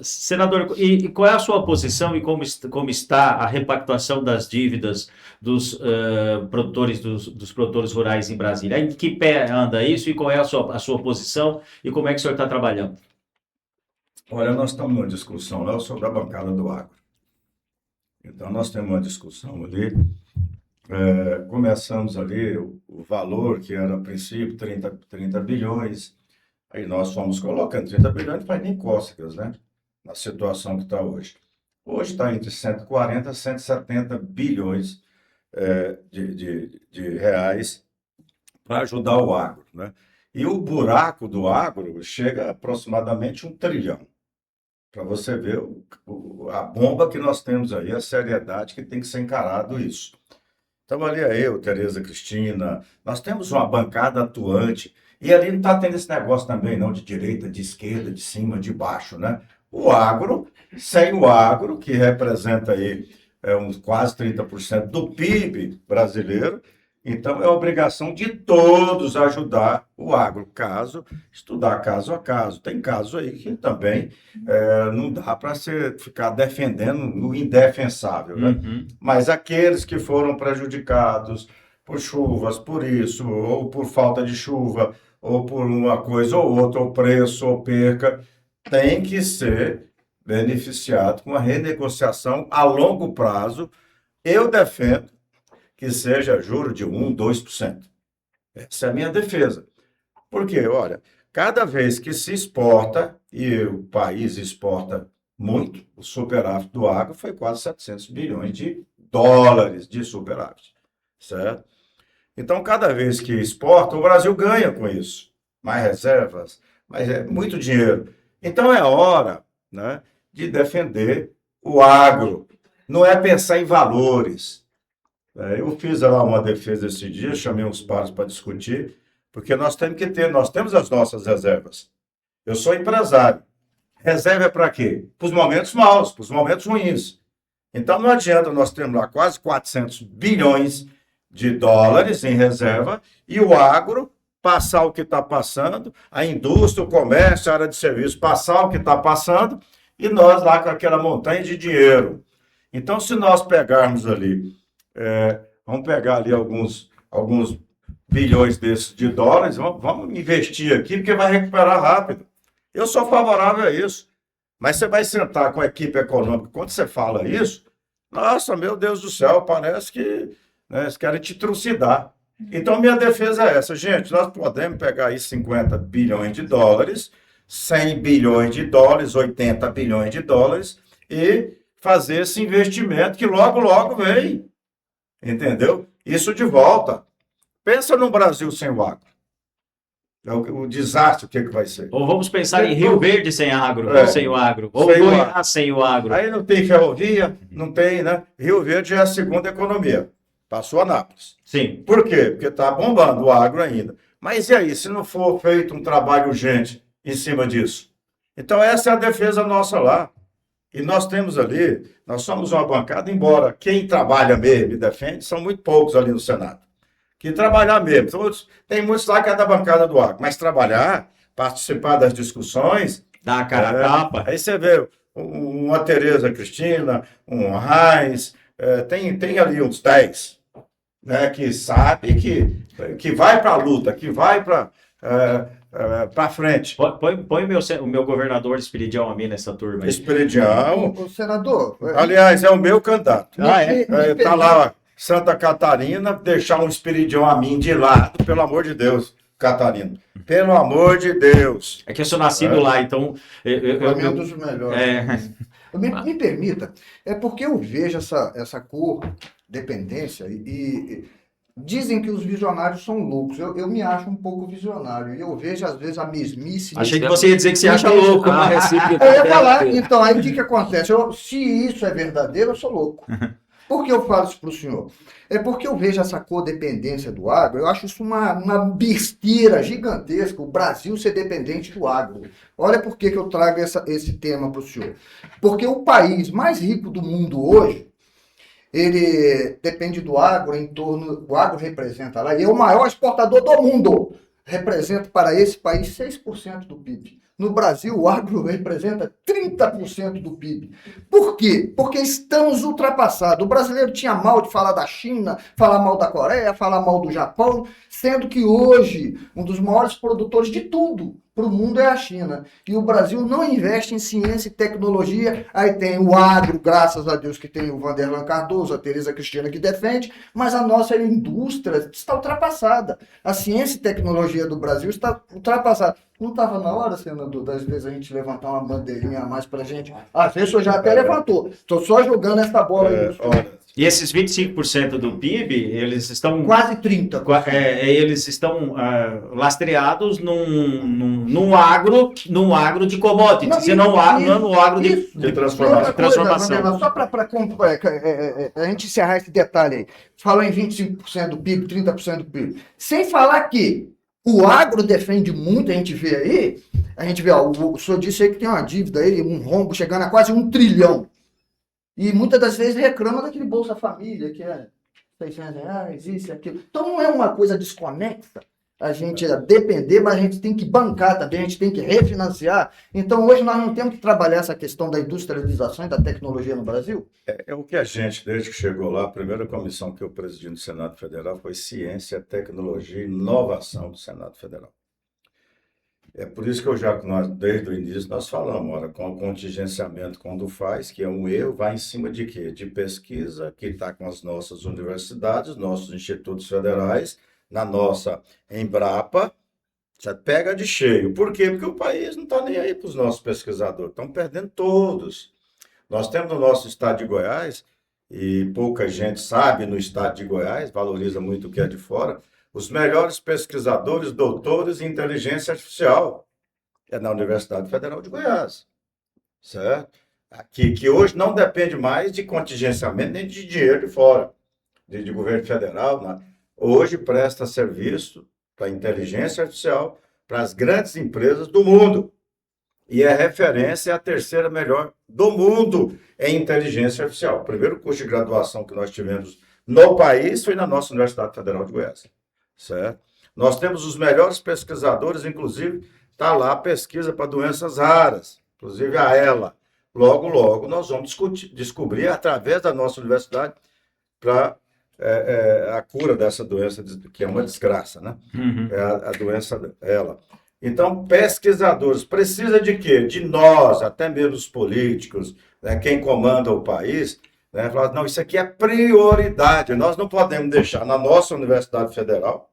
Senador, e qual é a sua posição e como está a repactuação das dívidas dos produtores dos produtores rurais em Brasília? Em que pé anda isso e qual é a sua posição e como é que o senhor está trabalhando? Olha, nós estamos numa discussão lá, eu sou da bancada do agro. Então, nós temos uma discussão ali. Começamos ali o valor que era a princípio 30 bilhões, aí nós fomos colocando 30 bilhões, não faz nem cócegas, né? Na situação que está hoje. Hoje está entre 140 e 170 bilhões de reais para ajudar o agro, né? E o buraco do agro chega a aproximadamente 1 trilhão. Para você ver a bomba que nós temos aí, a seriedade que tem que ser encarado isso. Então, ali é eu, Tereza Cristina, nós temos uma bancada atuante, e ali não está tendo esse negócio também, não, de direita, de esquerda, de cima, de baixo, né? O agro, sem o agro, que representa aí uns quase 30% do PIB brasileiro, então é obrigação de todos ajudar o agro, estudar caso a caso. Tem casos aí que também não dá para ficar defendendo o indefensável, né? Mas aqueles que foram prejudicados por chuvas, por isso, ou por falta de chuva, ou por uma coisa ou outra, ou preço, ou perca, tem que ser beneficiado com uma renegociação a longo prazo. Eu defendo que seja juro de 1%, 2%. Essa é a minha defesa. Porque, olha, cada vez que se exporta, e o país exporta muito, o superávit do agro foi quase 700 bilhões de dólares de superávit, certo? Então, cada vez que exporta, o Brasil ganha com isso. Mais reservas, mas é muito dinheiro. Então, é hora, né, de defender o agro. Não é pensar em valores. Eu fiz lá uma defesa esse dia, chamei uns pares para discutir, porque nós temos as nossas reservas. Eu sou empresário. Reserva é para quê? Para os momentos maus, para os momentos ruins. Então, não adianta nós termos lá quase 400 bilhões de dólares em reserva e o agro passar o que está passando, a indústria, o comércio, a área de serviço passar o que está passando e nós lá com aquela montanha de dinheiro. Então, se nós pegarmos ali, vamos pegar ali alguns bilhões desses de dólares, vamos investir aqui porque vai recuperar rápido. Eu sou favorável a isso. Mas você vai sentar com a equipe econômica, quando você fala isso, nossa, meu Deus do céu, parece que eles querem te trucidar. Então, minha defesa é essa. Gente, nós podemos pegar aí 50 bilhões de dólares, 100 bilhões de dólares, 80 bilhões de dólares e fazer esse investimento que logo, logo vem. Entendeu? Isso de volta. Pensa no Brasil sem o agro. O desastre, o que vai ser? Ou vamos pensar em Rio Verde sem agro, sem o agro. Ou Sem o Goiás sem o agro. Aí não tem ferrovia, não tem, né? Rio Verde é a segunda economia. Passou Anápolis. Sim. Por quê? Porque está bombando o agro ainda. Mas e aí, se não for feito um trabalho urgente em cima disso? Então, essa é a defesa nossa lá. E nós temos ali, nós somos uma bancada, embora quem trabalha mesmo e defende, são muito poucos ali no Senado. Que trabalhar mesmo. Tem muitos lá que é da bancada do agro, mas trabalhar, participar das discussões... Dá a cara a tapa. Aí você vê uma Tereza Cristina, um Reis, tem ali uns 10, né, que sabe que vai para a luta, que vai para frente. Põe o meu governador Esperidião a mim nessa turma aí. Esperidião. O senador. Aliás, é o meu candidato. Tá lá, ó, Santa Catarina, deixar um Esperidião a mim de lado, pelo amor de Deus, Catarina. Pelo amor de Deus. É que eu sou nascido lá, então... É um dos melhores. Me permita, é porque eu vejo essa cor-dependência e dizem que os visionários são loucos. Eu me acho um pouco visionário e eu vejo, às vezes, a mesmice... Achei que você ia dizer que você acha louco. Eu ia falar, então, aí o que acontece? Se isso é verdadeiro, eu sou louco. Por que eu falo isso para o senhor? É porque eu vejo essa codependência do agro, eu acho isso uma besteira gigantesca, o Brasil ser dependente do agro. Olha por que eu trago esse tema para o senhor. Porque o país mais rico do mundo hoje, ele depende do agro, o agro representa lá, e é o maior exportador do mundo, representa para esse país 6% do PIB. No Brasil, o agro representa 30% do PIB. Por quê? Porque estamos ultrapassados. O brasileiro tinha mal de falar da China, falar mal da Coreia, falar mal do Japão, sendo que hoje um dos maiores produtores de tudo para o mundo é a China. E o Brasil não investe em ciência e tecnologia. Aí tem o agro, graças a Deus que tem o Vanderlan Cardoso, a Tereza Cristina que defende, mas a nossa indústria está ultrapassada. A ciência e tecnologia do Brasil está ultrapassada. Não estava na hora, senador, das vezes a gente levantar uma bandeirinha a mais para a gente? Às vezes o senhor já até levantou. Estou só jogando essa bola aí. E esses 25% do PIB, eles estão... Quase 30%. Eles estão lastreados num agro de commodities, e não no agro de transformação. Só para a gente encerrar esse detalhe aí. Falou em 25% do PIB, 30% do PIB. Sem falar que o agro defende muito, a gente vê aí, o senhor disse aí que tem uma dívida aí, um rombo chegando a quase 1 trilhão. E muitas das vezes reclama daquele Bolsa Família, que é R$600, isso e aquilo. Então não é uma coisa desconexa a gente depender, mas a gente tem que bancar também, a gente tem que refinanciar. Então hoje nós não temos que trabalhar essa questão da industrialização e da tecnologia no Brasil? É o que a gente, desde que chegou lá, a primeira comissão que eu presidi no Senado Federal foi Ciência, Tecnologia e Inovação do Senado Federal. É por isso que desde o início, nós falamos, ora, com o contingenciamento, quando faz, que é um erro, vai em cima de quê? De pesquisa, que está com as nossas universidades, nossos institutos federais, na nossa Embrapa, já pega de cheio. Por quê? Porque o país não está nem aí para os nossos pesquisadores, estão perdendo todos. Nós temos no nosso estado de Goiás, e pouca gente sabe no estado de Goiás, valoriza muito o que é de fora, os melhores pesquisadores, doutores em inteligência artificial é na Universidade Federal de Goiás, certo? Aqui, que hoje não depende mais de contingenciamento nem de dinheiro de fora, de governo federal, né? Hoje presta serviço para inteligência artificial para as grandes empresas do mundo. E é referência, é a terceira melhor do mundo em inteligência artificial. O primeiro curso de graduação que nós tivemos no país foi na nossa Universidade Federal de Goiás, certo? Nós temos os melhores pesquisadores, inclusive, está lá a pesquisa para doenças raras, inclusive a ELA. Logo, logo, nós vamos descobrir, através da nossa universidade, para a cura dessa doença, que é uma desgraça, né? Uhum. É a doença ELA. Então, pesquisadores, precisa de quê? De nós, até mesmo os políticos, né, quem comanda o país, né, falar, não, isso aqui é prioridade, nós não podemos deixar na nossa Universidade Federal,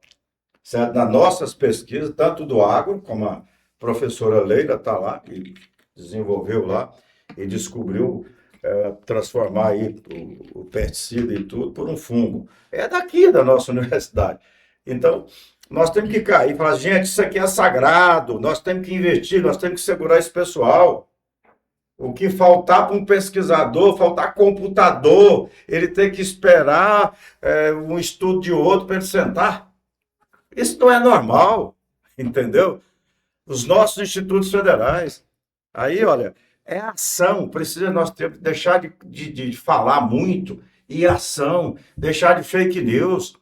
certo? Nas nossas pesquisas, tanto do agro, como a professora Leila está lá, que desenvolveu lá e descobriu transformar aí o pesticida e tudo por um fungo. É daqui da nossa universidade. Então, nós temos que cair e falar, gente, isso aqui é sagrado, nós temos que investir, nós temos que segurar esse pessoal. O que faltar para um pesquisador, faltar computador, ele tem que esperar um estudo de outro para ele sentar. Isso não é normal, entendeu? Os nossos institutos federais. Aí, olha, é ação, nós temos que deixar de falar muito e ação, deixar de fake news.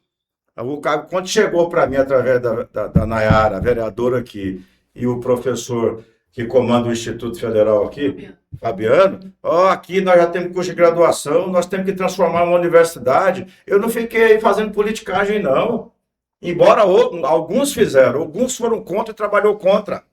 Quando chegou para mim, através da Nayara, a vereadora aqui, e o professor que comanda o Instituto Federal aqui, Fabiano, aqui nós já temos curso de graduação, nós temos que transformar uma universidade. Eu não fiquei fazendo politicagem, não. Embora alguns fizeram, alguns foram contra e trabalhou contra,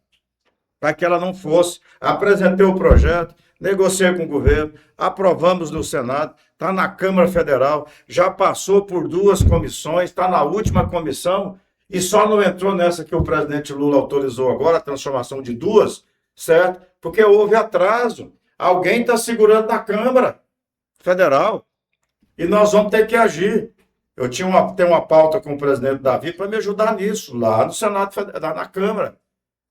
para que ela não fosse. Apresentei o projeto, negociei com o governo, aprovamos no Senado, está na Câmara Federal, já passou por 2 comissões, está na última comissão, e só não entrou nessa que o presidente Lula autorizou agora, a transformação de 2, certo? Porque houve atraso. Alguém está segurando na Câmara Federal. E nós vamos ter que agir. Eu tenho uma pauta com o presidente Davi para me ajudar nisso, lá no Senado, na Câmara.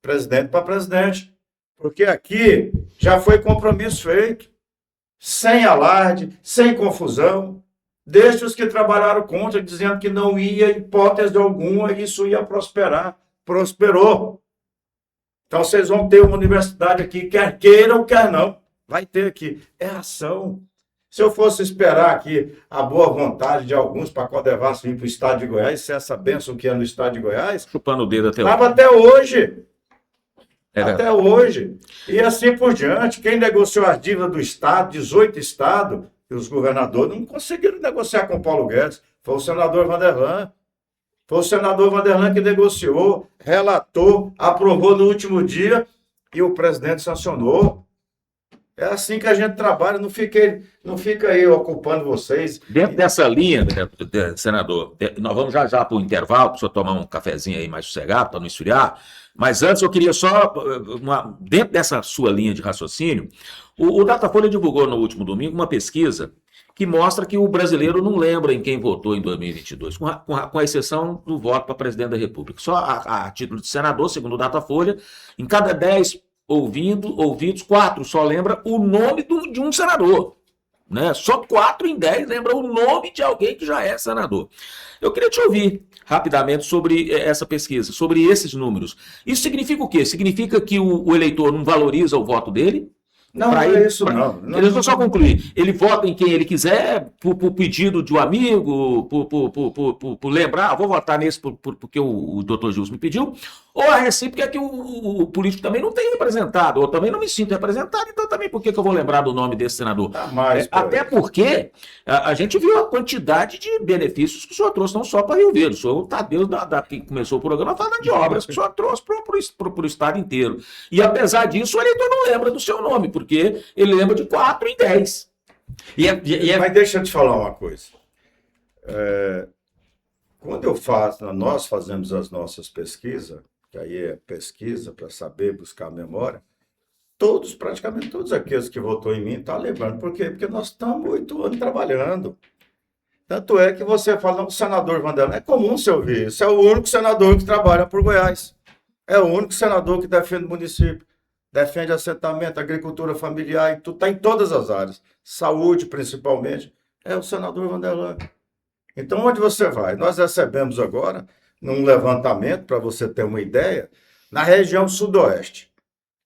Presidente para presidente. Porque aqui já foi compromisso feito. Sem alarde, sem confusão. Deixe os que trabalharam contra, dizendo que não ia, hipótese alguma, isso ia prosperar. Prosperou. Então vocês vão ter uma universidade aqui, quer queiram, quer não. Vai ter aqui. É ação. Se eu fosse esperar aqui a boa vontade de alguns para Codevasf vir para o estado de Goiás, se essa bênção que é no estado de Goiás, chupando o dedo até estava até hoje. Até hoje. E assim por diante. Quem negociou as dívidas do estado, 18 estados, e os governadores não conseguiram negociar com o Paulo Guedes. Foi o senador Vanderlan. Foi o senador Vanderlan que negociou, relatou, aprovou no último dia e o presidente sancionou. É assim que a gente trabalha, não fica aí ocupando vocês. Dentro dessa linha, senador, nós vamos já para o intervalo, para o senhor tomar um cafezinho aí mais sossegado, para não esfriar. Mas antes eu queria só, dentro dessa sua linha de raciocínio, o Datafolha divulgou no último domingo uma pesquisa que mostra que o brasileiro não lembra em quem votou em 2022, com a exceção do voto para presidente da República. Só a título de senador, segundo o Datafolha, em cada 10 ouvidos, 4 só lembra o nome de um senador. Né? Só 4 em 10 lembram o nome de alguém que já é senador. Eu queria te ouvir rapidamente sobre essa pesquisa, sobre esses números. Isso significa o quê? Significa que o eleitor não valoriza o voto dele? Não, não é isso, não. Deixa eu só concluir. Ele vota em quem ele quiser, por pedido de um amigo, por lembrar, vou votar nesse porque o doutor Gilson me pediu, ou a recíproca é que o político também não tem representado, ou também não me sinto representado, então também por que eu vou lembrar do nome desse senador? Até porque a gente viu a quantidade de benefícios que o senhor trouxe, não só para Rio Verde. O senhor, Tadeu, que começou o programa falando de obras que o senhor trouxe para o estado inteiro. E apesar disso, o eleitor não lembra do seu nome, porque ele lembra de 4 em 10. Mas deixa eu te falar uma coisa. Quando nós fazemos as nossas pesquisas, que aí é pesquisa para saber buscar memória, praticamente todos aqueles que votou em mim estão lembrando. Por quê? Porque nós estamos 8 anos trabalhando. Tanto é que você fala, não, o senador Vanderlan, é comum você ouvir isso. É o único senador que trabalha por Goiás. É o único senador que defende o município, defende assentamento, agricultura familiar e tudo, está em todas as áreas. Saúde, principalmente, é o senador Vanderlan. Então, onde você vai? Nós recebemos agora, num levantamento, para você ter uma ideia, na região sudoeste.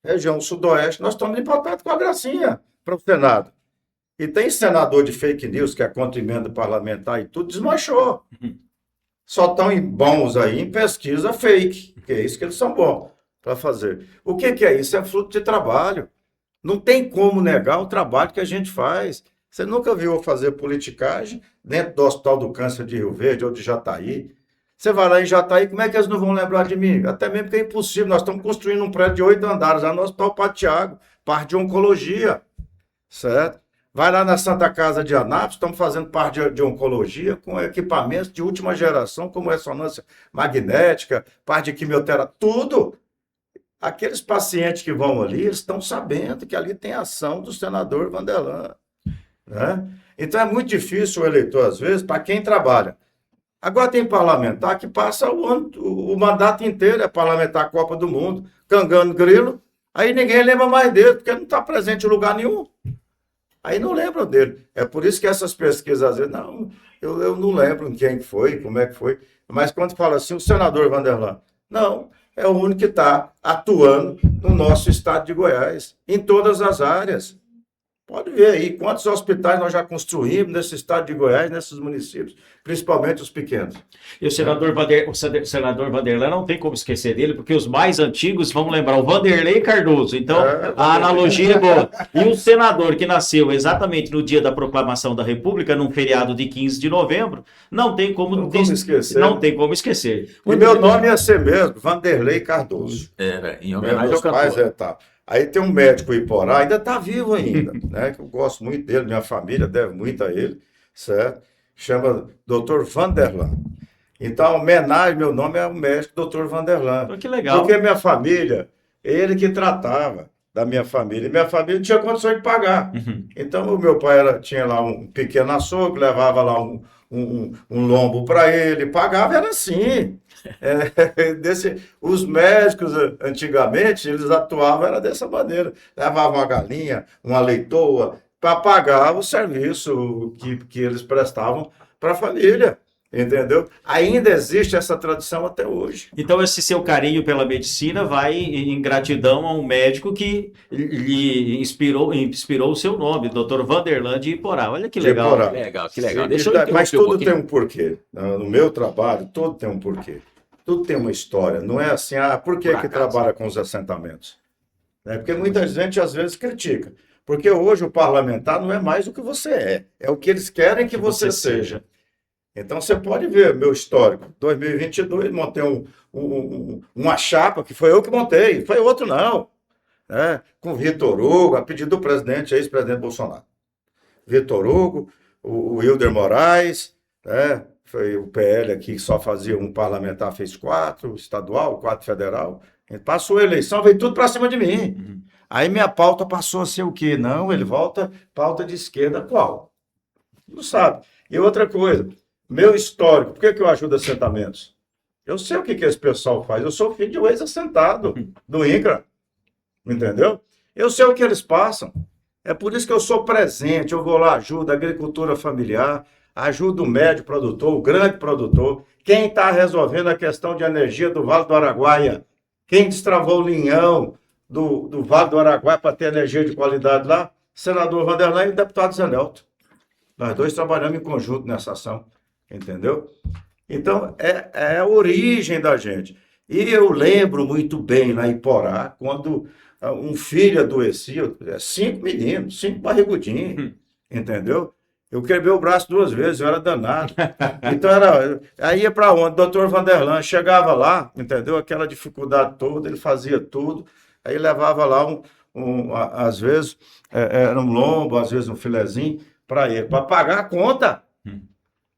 Região sudoeste, nós estamos empatados com a Gracinha para o Senado. E tem senador de fake news, que é contra emenda parlamentar e tudo, desmanchou. Só estão bons aí em pesquisa fake, que é isso que eles são bons para fazer. O que é isso? É fruto de trabalho. Não tem como negar o trabalho que a gente faz. Você nunca viu eu fazer politicagem dentro do Hospital do Câncer de Rio Verde ou de Jataí. Você vai lá em Jataí, como é que eles não vão lembrar de mim? Até mesmo porque é impossível. Nós estamos construindo um prédio de 8 andares lá no Hospital Padre Tiago, parte de oncologia, certo? Vai lá na Santa Casa de Anápolis, estamos fazendo parte de oncologia com equipamentos de última geração, como ressonância magnética, parte de quimioterapia, tudo. Aqueles pacientes que vão ali, eles estão sabendo que ali tem ação do senador Vanderlan, né? Então é muito difícil o eleitor, às vezes, para quem trabalha. Agora tem parlamentar que passa o mandato inteiro, é parlamentar a Copa do Mundo, cangando grilo, aí ninguém lembra mais dele, porque não está presente em lugar nenhum. Aí não lembram dele. É por isso que essas pesquisas, às vezes, não, eu não lembro quem foi, como é que foi. Mas quando fala assim, o senador Vanderlan, não, é o único que está atuando no nosso estado de Goiás, em todas as áreas. Pode ver aí quantos hospitais nós já construímos nesse estado de Goiás, nesses municípios, principalmente os pequenos. E o senador Vanderlan não tem como esquecer dele, porque os mais antigos vão lembrar o Vanderlei Cardoso. Então, a analogia é boa. E o senador que nasceu exatamente no dia da proclamação da República, num feriado de 15 de novembro, não tem como esquecer. Não tem como esquecer. O meu nome ia ser mesmo, Vanderlei Cardoso. Em homenagem ao pais, cantor. tá. Aí tem um médico Iporá, ainda está vivo ainda, né? Que eu gosto muito dele, minha família deve muito a ele, certo? Chama Dr. Vanderlan. Então, a homenagem, meu nome é o médico Dr. Vanderlan. Que legal. Porque minha família, ele que tratava da minha família. E minha família não tinha condições de pagar. Então, o meu pai tinha lá um pequeno açougue, levava lá um lombo para ele, pagava, era assim. Os médicos, antigamente, eles atuavam era dessa maneira. Levavam uma galinha, uma leitoa, para pagar o serviço que eles prestavam para a família. Entendeu? Ainda existe essa tradição até hoje. Então, esse seu carinho pela medicina vai em gratidão a um médico que lhe inspirou o seu nome, Dr. Vanderlan de Iporá. Olha que legal. Que legal. Deixa eu mas tudo tem um porquê. No meu trabalho, tudo tem um porquê. Tudo tem uma história. Não é assim, por que trabalha com os assentamentos? Porque muita gente, às vezes, critica. Porque hoje o parlamentar não é mais o que você é. É o que eles querem que você seja. Então, você pode ver meu histórico. 2022, montei uma chapa, que foi eu que montei, foi outro não. Né? Com Vitor Hugo, a pedido do presidente, ex-presidente Bolsonaro. Vitor Hugo, o Wilder Moraes, né? Foi o PL aqui que só fazia um parlamentar, fez 4 estadual, 4 federal. Passou a eleição, veio tudo para cima de mim. Aí minha pauta passou a ser o quê? Não, ele volta, pauta de esquerda qual? Não sabe. E outra coisa, meu histórico, por que eu ajudo assentamentos? Eu sei o que esse pessoal faz. Eu sou filho de um ex-assentado do INCRA. Entendeu? Eu sei o que eles passam. É por isso que eu sou presente. Eu vou lá, ajudo a agricultura familiar, ajudo o médio produtor, o grande produtor. Quem está resolvendo a questão de energia do Vale do Araguaia? Quem destravou o linhão do Vale do Araguaia para ter energia de qualidade lá? Senador Vanderlan e o deputado Zé Nelto. Nós dois trabalhamos em conjunto nessa ação. Entendeu? Então, é a origem da gente. E eu lembro muito bem lá em Porá, quando um filho adoecia, 5 meninos, 5 barrigudinhos, entendeu? Eu quebrei o braço 2 vezes, eu era danado. Então, aí ia para onde? Dr. Vanderlan chegava lá, entendeu? Aquela dificuldade toda, ele fazia tudo, aí levava lá às vezes, era um lombo, às vezes um filezinho, para ele, para pagar a conta.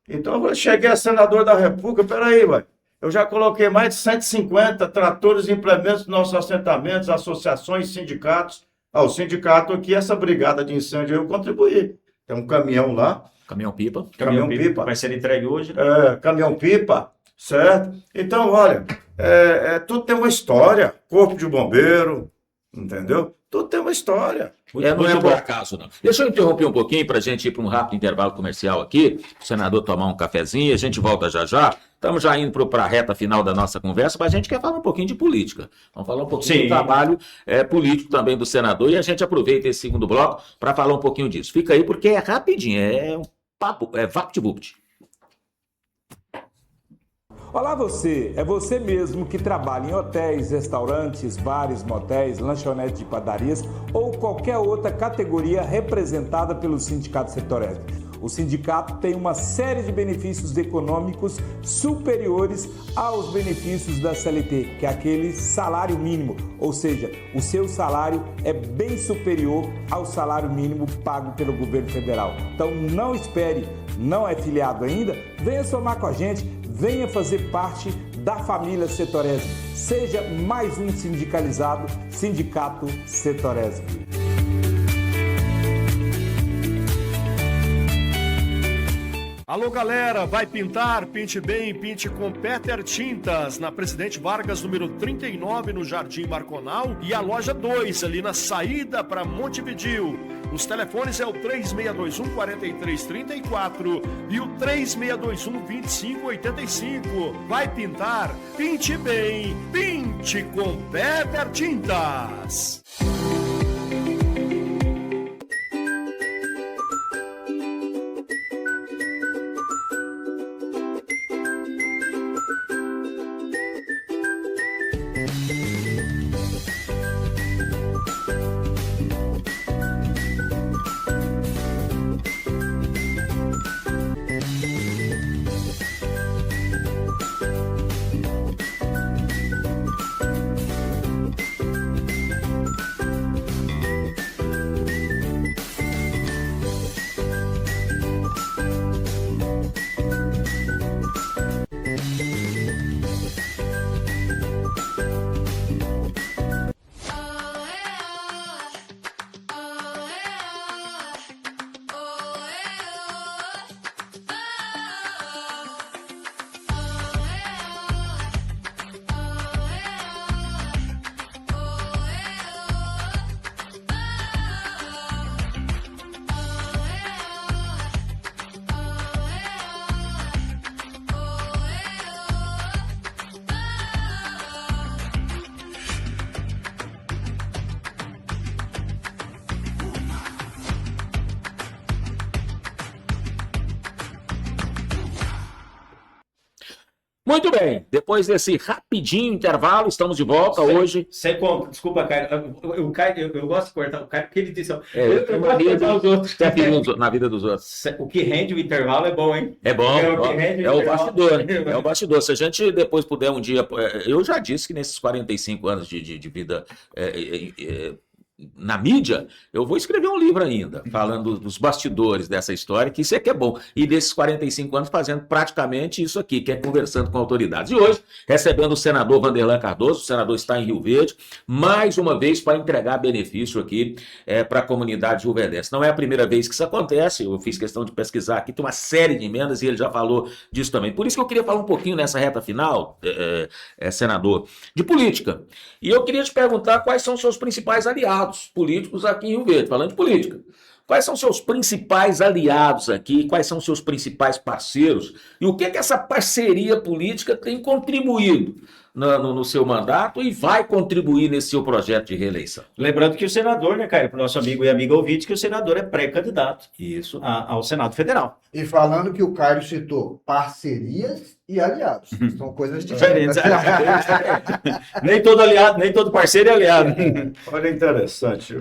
Então, eu cheguei a senador da República, peraí, eu já coloquei mais de 150 tratores e implementos nos nossos assentamentos, associações, sindicatos, O sindicato aqui, essa brigada de incêndio, eu contribuí. Tem um caminhão lá, Caminhão-pipa. caminhão-pipa. Vai ser entregue hoje, né? Caminhão-pipa, certo? Então, olha, tudo tem uma história. Corpo de bombeiro, entendeu? Tudo tem uma história. Não é por acaso, não. Deixa eu interromper um pouquinho para a gente ir para um rápido intervalo comercial aqui, o senador tomar um cafezinho, a gente volta já já. Estamos já indo para a reta final da nossa conversa, mas a gente quer falar um pouquinho de política. Vamos falar um pouquinho do trabalho político também do senador e a gente aproveita esse segundo bloco para falar um pouquinho disso. Fica aí porque é rapidinho, é um papo, é vapt-vupt. Olá você, é você mesmo que trabalha em hotéis, restaurantes, bares, motéis, lanchonetes e padarias ou qualquer outra categoria representada pelo Sindicato Setorésb. O sindicato tem uma série de benefícios econômicos superiores aos benefícios da CLT, que é aquele salário mínimo, ou seja, o seu salário é bem superior ao salário mínimo pago pelo governo federal. Então não espere, não é filiado ainda? Venha somar com a gente, venha fazer parte da família Setorésb. Seja mais um sindicalizado, Sindicato Setorésb. Alô galera, vai pintar? Pinte bem, pinte com Peter Tintas, na Presidente Vargas, número 39, no Jardim Marconal, e a loja 2, ali na saída para Montevidéu. Os telefones é o 3621-4334 e o 3621-2585. Vai pintar? Pinte bem, pinte com Peter Tintas. Muito bem, depois desse rapidinho intervalo, estamos de volta hoje. Desculpa, Caio. Eu gosto de cortar o Caio porque ele disse. Eu gosto de cortar os outros. Na vida dos outros. O que rende o intervalo é bom, hein? É bom. É o bastidor, né? É o bastidor. Se a gente depois puder um dia. Eu já disse que nesses 45 anos de vida. Na mídia, eu vou escrever um livro ainda, falando dos bastidores dessa história, que isso é que é bom. E desses 45 anos fazendo praticamente isso aqui, que é conversando com autoridades. E hoje, recebendo o senador Vanderlan Cardoso, o senador está em Rio Verde, mais uma vez para entregar benefício aqui para a comunidade rioverdense. Não é a primeira vez que isso acontece, eu fiz questão de pesquisar aqui, tem uma série de emendas e ele já falou disso também. Por isso que eu queria falar um pouquinho nessa reta final, senador, de política. E eu queria te perguntar quais são os seus principais aliados políticos aqui em Rio Verde, falando de política. Quais são seus principais aliados aqui? Quais são seus principais parceiros? E o que essa parceria política tem contribuído no seu mandato e vai contribuir nesse seu projeto de reeleição? Lembrando que o senador, né, Caio, para o nosso amigo e amiga ouvinte, que o senador é pré-candidato ao Senado Federal. E falando que o Caio citou parcerias e aliados. São coisas diferentes. Nem todo aliado, nem todo parceiro é aliado. Olha, interessante,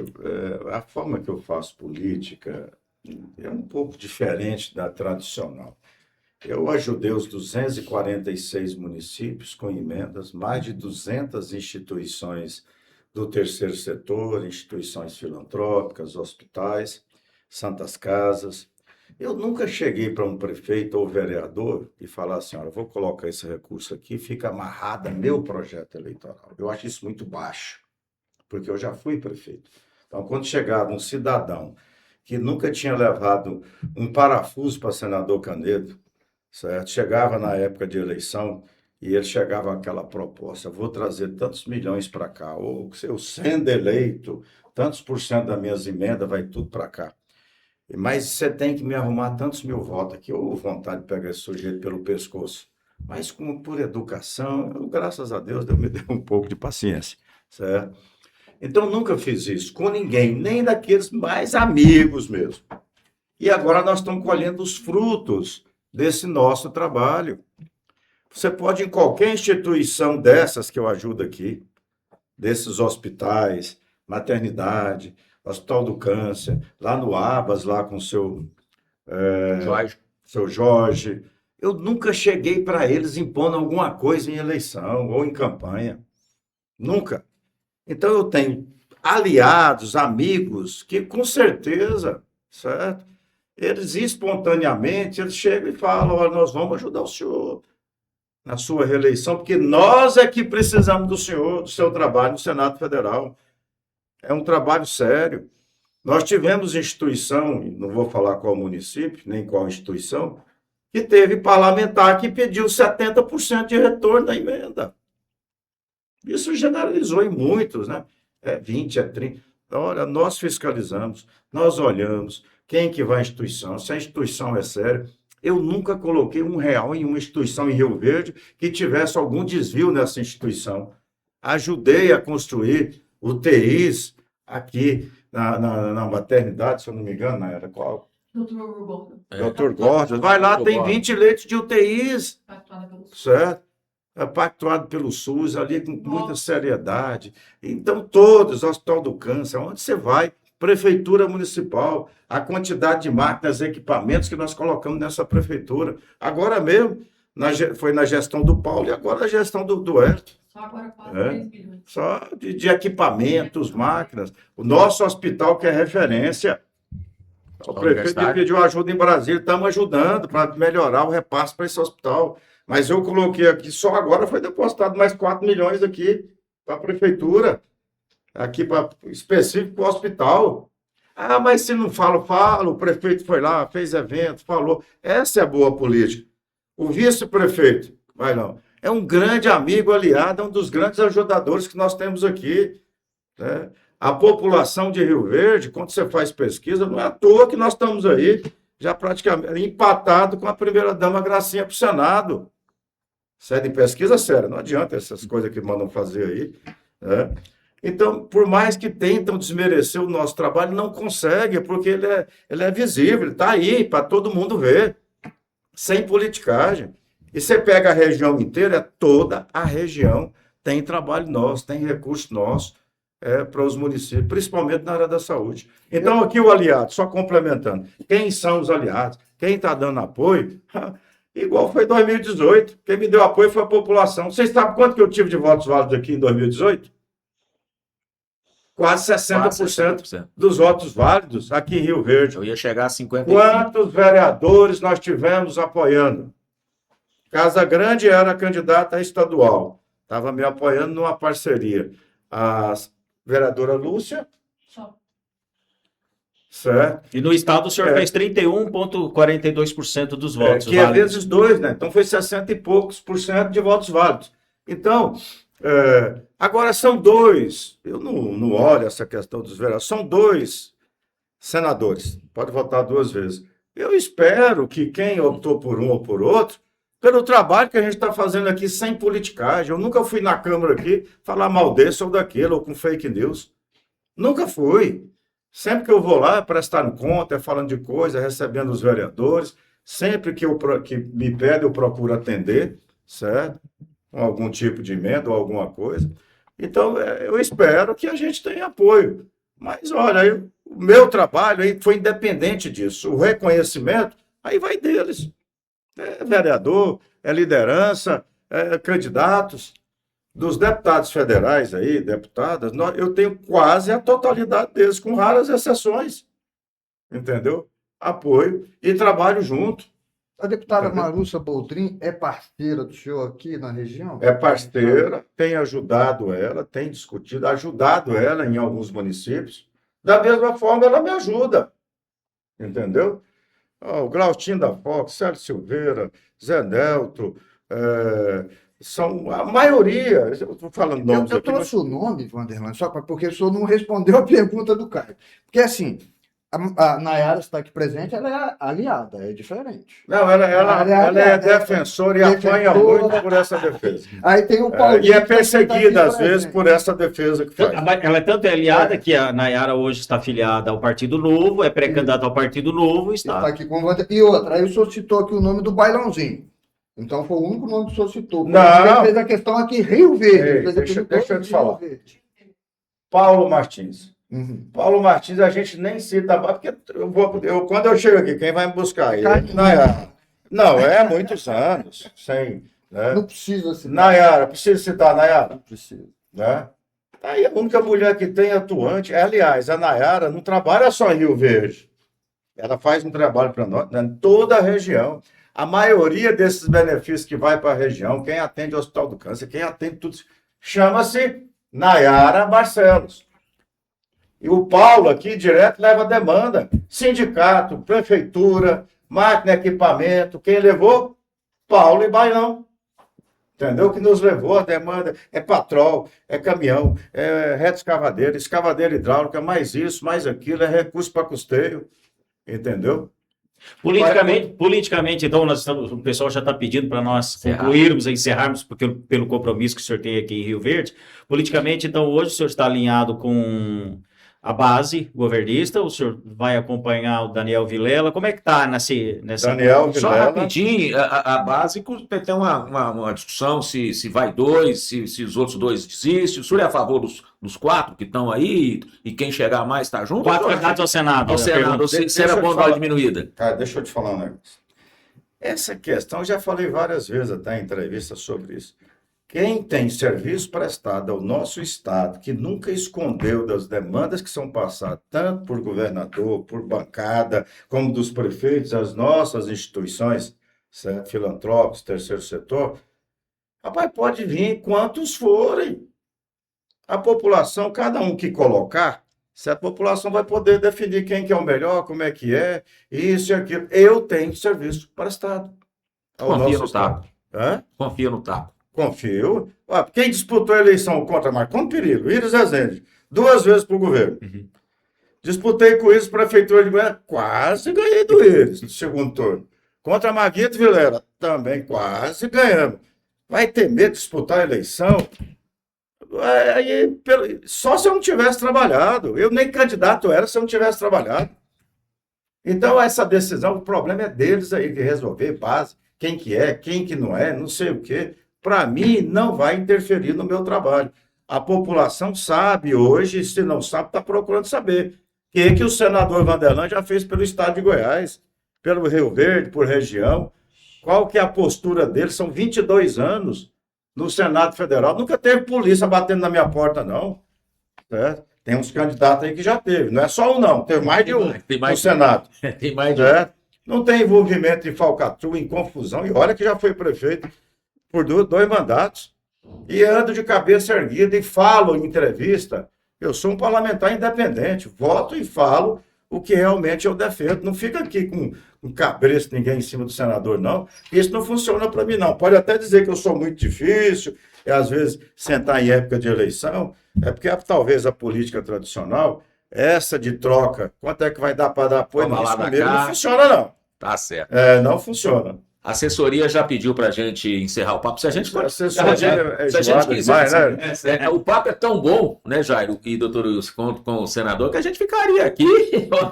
a forma que eu faço política é um pouco diferente da tradicional. Eu ajudei os 246 municípios com emendas, mais de 200 instituições do terceiro setor, instituições filantrópicas, hospitais, santas casas. Eu nunca cheguei para um prefeito ou vereador e falar assim, olha, vou colocar esse recurso aqui, fica amarrado ao meu projeto eleitoral. Eu acho isso muito baixo, porque eu já fui prefeito. Então, quando chegava um cidadão que nunca tinha levado um parafuso para senador Canedo, certo? Chegava na época de eleição e ele chegava àquela proposta: vou trazer tantos milhões para cá, ou se eu sendo eleito, tantos por cento das minhas emendas vai tudo para cá. Mas você tem que me arrumar tantos mil votos aqui, ou vontade de pegar esse sujeito pelo pescoço. Mas como por educação, graças a Deus, Deus me deu um pouco de paciência, certo? Então, nunca fiz isso com ninguém, nem daqueles mais amigos mesmo. E agora nós estamos colhendo os frutos desse nosso trabalho. Você pode, em qualquer instituição dessas que eu ajudo aqui, desses hospitais, maternidade, Hospital do Câncer, lá no Abas, lá com o seu Jorge, eu nunca cheguei para eles impondo alguma coisa em eleição ou em campanha. Nunca. Então, eu tenho aliados, amigos, que com certeza, certo? Eles espontaneamente, eles chegam e falam: olha, nós vamos ajudar o senhor na sua reeleição, porque nós é que precisamos do senhor, do seu trabalho no Senado Federal. É um trabalho sério. Nós tivemos instituição, não vou falar qual município, nem qual instituição, que teve parlamentar que pediu 70% de retorno da emenda. Isso generalizou em muitos, né? 20, 30. Olha, nós fiscalizamos, nós olhamos quem que vai à instituição, se a instituição é séria. Eu nunca coloquei R$1 em uma instituição em Rio Verde que tivesse algum desvio nessa instituição. Ajudei a construir UTIs aqui na maternidade, se eu não me engano, era qual? Doutor Gordas. Vai lá, tem 20 leitos de UTIs, certo? É pactuado pelo SUS, ali com muita seriedade. Então, todos, Hospital do Câncer, onde você vai, Prefeitura Municipal, a quantidade de máquinas e equipamentos que nós colocamos nessa prefeitura. Agora mesmo, foi na gestão do Paulo e agora na gestão do Herto. Só agora quase 3 bilhões. Só de equipamentos, máquinas. O nosso hospital, que é referência. O prefeito pediu ajuda em Brasília, estamos ajudando para melhorar o repasse para esse hospital. Mas eu coloquei aqui, só agora foi depositado mais 4 milhões aqui para a prefeitura, aqui específico para o hospital. Ah, mas se não fala, o prefeito foi lá, fez evento, falou. Essa é a boa política. O vice-prefeito, vai não, é um grande amigo, aliado, é um dos grandes ajudadores que nós temos aqui, né? A população de Rio Verde, quando você faz pesquisa, não é à toa que nós estamos aí, já praticamente empatado com a primeira-dama Gracinha para o Senado. Série de pesquisa séria, não adianta essas coisas que mandam fazer aí, né? Então, por mais que tentam desmerecer o nosso trabalho, não conseguem, porque ele é visível, ele está aí para todo mundo ver, sem politicagem. E você pega a região inteira, toda a região tem trabalho nosso, tem recurso nosso para os municípios, principalmente na área da saúde. Então, aqui o aliado, só complementando, quem são os aliados? Quem está dando apoio? Igual foi em 2018. Quem me deu apoio foi a população. Vocês sabem quanto que eu tive de votos válidos aqui em 2018? Quase 60% dos votos válidos aqui em Rio Verde. Eu ia chegar a 55%. Quantos vereadores nós tivemos apoiando? Casa Grande era candidata a estadual. Estava me apoiando numa parceria. A vereadora Lúcia. Só. Certo. E no estado o senhor fez 31,42% dos votos que válidos. É vezes 2, né? Então foi 60 e poucos por cento de votos válidos. Então, agora são 2, eu não olho essa questão dos vereadores, são 2 senadores, pode votar 2 vezes. Eu espero que quem optou por um ou por outro, pelo trabalho que a gente está fazendo aqui sem politicagem, eu nunca fui na Câmara aqui falar mal desse ou daquele, ou com fake news. Nunca fui. Sempre que eu vou lá, prestando conta, falando de coisa, recebendo os vereadores, sempre que me pede, eu procuro atender, certo? Com algum tipo de emenda ou alguma coisa. Então, eu espero que a gente tenha apoio. Mas, olha, o meu trabalho aí foi independente disso. O reconhecimento, aí vai deles. É vereador, é liderança, é candidatos. Dos deputados federais aí, deputadas, eu tenho quase a totalidade deles, com raras exceções. Entendeu? Apoio e trabalho junto. A deputada Marúcia Boldrin é parceira do senhor aqui na região? É parceira, tem ajudado ela, tem discutido, ajudado ela em alguns municípios, Da mesma forma, ela me ajuda. Entendeu? O Glautinho da Fox, Sérgio Silveira, Zé Nelto, são a maioria. Eu estou falando nomes Eu aqui, mas trouxe o nome, Vanderlan, porque o senhor não respondeu a pergunta do Caio. Porque, assim, a Nayara está aqui presente, ela é aliada, é diferente. não, ela é defensora e apanha muito por essa defesa. Aí tem o Paulinho. E é que também está aqui perseguida, às vezes, presente. por essa defesa que faz. Ela é tanto aliada que a Nayara hoje está afiliada ao Partido Novo, é pré-candidata ao Partido Novo e Está está. aqui com o Vanderlan. E outra, aí o senhor citou aqui o nome do Bailãozinho. Então foi o único nome que o senhor citou. Não. Ele fez a questão aqui Rio Verde. Ei, Ele fez aqui deixa no eu te Rio falar. Verde. Paulo Martins. Uhum. Paulo Martins, a gente nem cita, porque quando eu chego aqui, quem vai me buscar? Carlinhos. Nayara. Não, é muitos anos, sem, né? Não precisa citar. Nayara, precisa citar Nayara, Não precisa. né? Aí a única mulher que tem atuante, aliás, a Nayara não trabalha só em Rio Verde. Ela faz um trabalho para nós, né, em toda a região. A maioria desses benefícios que vai para a região, quem atende o Hospital do Câncer, quem atende tudo, chama-se Nayara Barcelos. E o Paulo aqui direto leva demanda. Sindicato, prefeitura, máquina, equipamento. Quem levou? Paulo e Bailão. Entendeu? Que nos levou a demanda. É patrol, é caminhão, é reta escavadeira hidráulica, mais isso, mais aquilo, é recurso para custeio. Entendeu? Politicamente, então, o pessoal já está pedindo para nós encerrarmos, porque, pelo compromisso que o senhor tem aqui em Rio Verde. Politicamente, então, hoje o senhor está alinhado com a base governista, o senhor vai acompanhar o Daniel Vilela, como é que está nessa... Daniel Só Vilela. rapidinho, a base tem uma discussão se vai dois, se os outros dois desistem. O senhor é a favor dos quatro que estão aí e quem chegar mais está junto? 4 candidatos ao Senado. Ao Senado, se era bom dar uma diminuída. Cara, deixa eu te falar um negócio. Essa questão, eu já falei várias vezes até em entrevistas sobre isso. Quem tem serviço prestado ao nosso Estado, que nunca escondeu das demandas que são passadas, tanto por governador, por bancada, como dos prefeitos, as nossas instituições, certo? Filantrópicos, terceiro setor, rapaz, pode vir quantos forem. A população, cada um que colocar, se a população vai poder definir quem que é o melhor, como é que é, isso e aquilo. Eu tenho serviço prestado ao Confia nosso no Estado. taco. Hã? Confia no taco. Confio. Quem disputou a eleição contra Marconi Perillo? Iris Rezende, 2 vezes para o governo. Disputei com o Iris prefeitura de Goiânia, quase ganhei do Iris no segundo turno. Contra Maguito Vilela, também quase ganhamos. Vai ter medo de disputar a eleição? Só se eu não tivesse trabalhado. Eu nem candidato era se eu não tivesse trabalhado. Então, essa decisão, o problema é deles aí de resolver, base, quem que é, quem que não é, não sei o quê. Para mim, não vai interferir no meu trabalho. A população sabe hoje, se não sabe, está procurando saber. O que o senador Vanderlan já fez pelo estado de Goiás, pelo Rio Verde, por região. Qual que é a postura dele? São 22 anos no Senado Federal. Nunca teve polícia batendo na minha porta, não. Certo? Tem uns candidatos aí que já teve. Não é só um, não. Teve mais de um no Senado. Tem mais de um. Certo? Não tem envolvimento em falcatrua, em confusão. E olha que já foi prefeito por 2 mandatos. E ando de cabeça erguida e falo em entrevista. Eu sou um parlamentar independente. Voto e falo o que realmente eu defendo. Não fica aqui com um cabresto ninguém em cima do senador, não. Isso não funciona para mim, não. Pode até dizer que eu sou muito difícil, e às vezes sentar em época de eleição, é porque talvez a política tradicional, essa de troca, quanto é que vai dar para dar apoio? Toma lá Isso da comigo cá. não funciona, não. Tá certo. Não funciona. A assessoria já pediu para a gente encerrar o papo. Se a gente A assessoria se a gente enjoada quiser, demais, né? o papo é tão bom, né, Jairo e doutor Wilson, com o senador, que a gente ficaria aqui.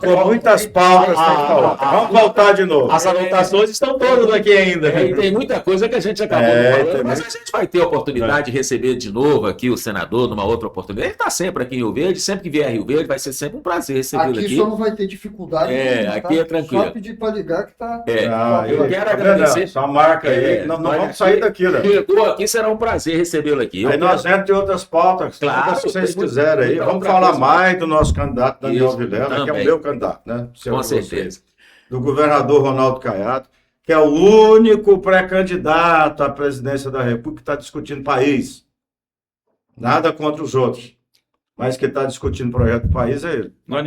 Com muitas pautas sem falar. Vamos voltar de novo. As anotações estão todas aqui ainda. E tem muita coisa que a gente acabou não falando, tem mas a gente vai ter a oportunidade de receber de novo aqui o senador numa outra oportunidade. Ele está sempre aqui em Rio Verde, sempre que vier a Rio Verde, vai ser sempre um prazer recebê-lo Aqui aqui. só não vai ter dificuldade. nenhuma, aqui é tranquilo. Só pedir para ligar que tá. Eu quero agradecer. Só marca aí, que não vamos sair daqui, né? Chegou aqui, será um prazer recebê-lo aqui. Aí nós entramos em outras pautas, Claro, se vocês tem quiserem aí. muita Vamos outra falar coisa. mais do nosso candidato Daniel Isso, Vilela, que é o também. meu candidato, né? Seu Com você. certeza. Do governador Ronaldo Caiado, que é o único pré-candidato à presidência da República que está discutindo país. Nada contra os outros. mas que está discutindo o projeto do país é ele. Nós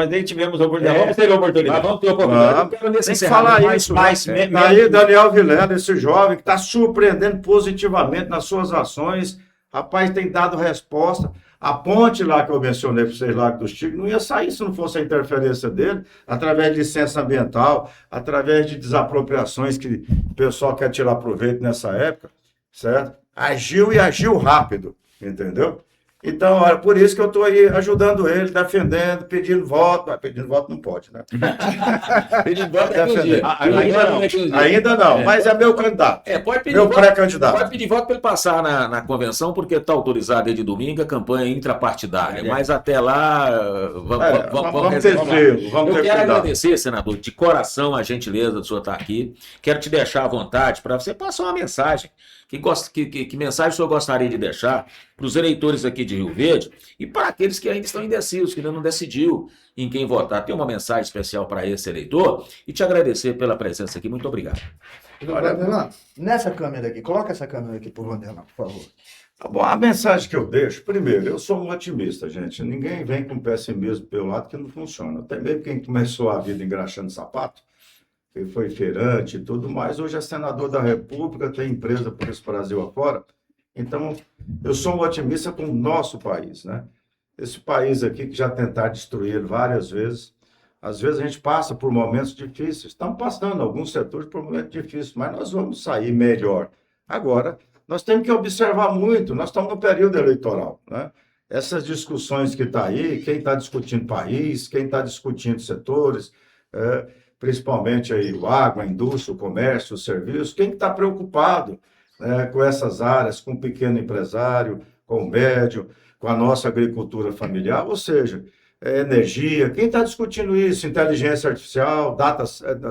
nem tivemos oportunidade. Vamos ter Mas oportunidade. vamos ter oportunidade. Ah, Eu quero nesse Tem que encerramento falar mais- isso, mais- né? me- Aí, Daniel Vilela, esse jovem que está surpreendendo positivamente nas suas ações, rapaz, tem dado resposta. A ponte lá que eu mencionei para vocês, Lago dos Tigres, não ia sair se não fosse a interferência dele, através de licença ambiental, através de desapropriações que o pessoal quer tirar proveito nessa época, certo? Agiu e agiu rápido, entendeu? Então, olha, por isso que eu estou aí ajudando ele, defendendo, pedindo voto. Mas pedindo voto não pode, né? Pedir voto é aquele Defender. dia. Ainda não. É aquele dia. Ainda não, mas é meu candidato. Pode pedir Meu voto. pré-candidato. Pode pedir voto para ele passar na convenção, porque está autorizado desde domingo a campanha intrapartidária. Mas até lá, Vamos ter zelo, vamos Eu ter quero cuidado. agradecer, senador, de coração a gentileza do senhor estar aqui. Quero te deixar à vontade para você passar uma mensagem. Que mensagem o senhor gostaria de deixar para os eleitores aqui de Rio Verde e para aqueles que ainda estão indecisos, que ainda não decidiu em quem votar? Tem uma mensagem especial para esse eleitor e te agradecer pela presença aqui. Muito obrigado. Vanderlan, nessa câmera aqui, coloca essa câmera aqui pro Vanderlan, por favor. Tá bom, a mensagem que eu deixo, primeiro, eu sou um otimista, gente. Ninguém vem com pessimismo pelo lado que não funciona. Até mesmo quem começou a vida engraxando sapato, que foi feirante e tudo mais, hoje é senador da República, tem empresa por esse Brasil afora. Então, eu sou um otimista com o nosso país, né? Esse país aqui que já tentaram destruir ele várias vezes. Às vezes a gente passa por momentos difíceis. Estamos passando alguns setores por momentos difíceis, mas nós vamos sair melhor. Agora, nós temos que observar muito. Nós estamos no período eleitoral, né? Essas discussões que estão aí, quem está discutindo país, quem está discutindo setores, principalmente aí o agro, a indústria, o comércio, o serviço, quem está preocupado, né, com essas áreas, com o pequeno empresário, com o médio, com a nossa agricultura familiar, ou seja, energia, quem está discutindo isso, inteligência artificial,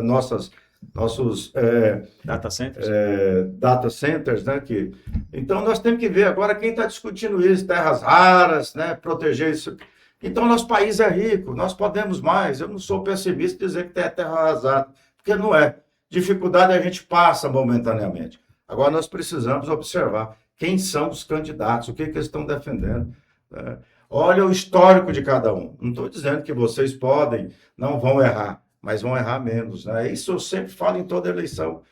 nossos Data centers. data centers, né? Então nós temos que ver agora quem está discutindo isso, terras raras, né? Proteger isso. Então nosso país é rico, nós podemos mais. Eu não sou pessimista dizer que tem terra arrasada, porque não é. Dificuldade a gente passa momentaneamente. Agora nós precisamos observar quem são os candidatos, o que eles estão defendendo, né? Olha o histórico de cada um. Não estou dizendo que vocês não vão errar, mas vão errar menos, né? Isso eu sempre falo em toda eleição.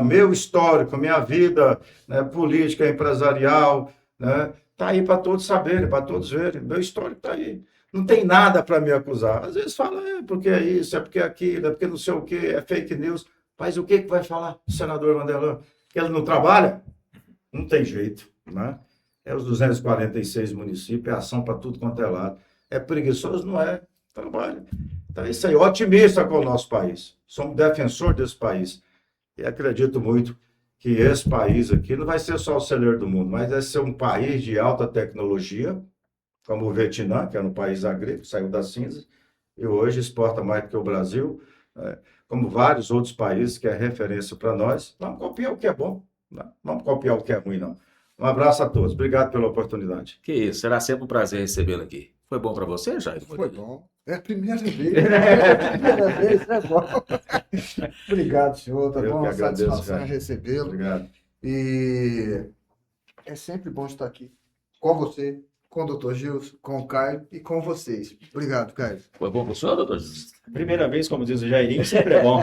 Meu histórico, minha vida, né, política, empresarial, né, tá aí para todos saberem, para todos verem. Meu histórico está aí. Não tem nada para me acusar. Às vezes fala, porque é isso, é porque é aquilo, é porque não sei o quê, é fake news. Mas o que vai falar o senador Vanderlan? Que ele não trabalha? Não tem jeito, né? É os 246 municípios, é ação para tudo quanto é lado. É preguiçoso? Não é. Trabalha. Então, é isso aí, otimista com o nosso país. Somos defensor desse país. E acredito muito que esse país aqui não vai ser só o celeiro do mundo, mas vai ser um país de alta tecnologia, como o Vietnã, que era um país agrícola, saiu da cinza, e hoje exporta mais do que o Brasil, como vários outros países que é referência para nós. Vamos copiar o que é bom, não vamos copiar o que é ruim, não. Um abraço a todos. Obrigado pela oportunidade. Que isso, será sempre um prazer recebê-lo aqui. Foi bom para você, Jair? Foi bom. É a primeira vez. É a primeira vez, é bom. Obrigado, senhor. Tá Eu bom? que Uma agradeço, satisfação cara. recebê-lo. Obrigado. E é sempre bom estar aqui com você, com o doutor Gilson, com o Caio e com vocês. Obrigado, Caio. Foi bom para o senhor, doutor? Primeira vez, como diz o Jairinho, sempre é bom.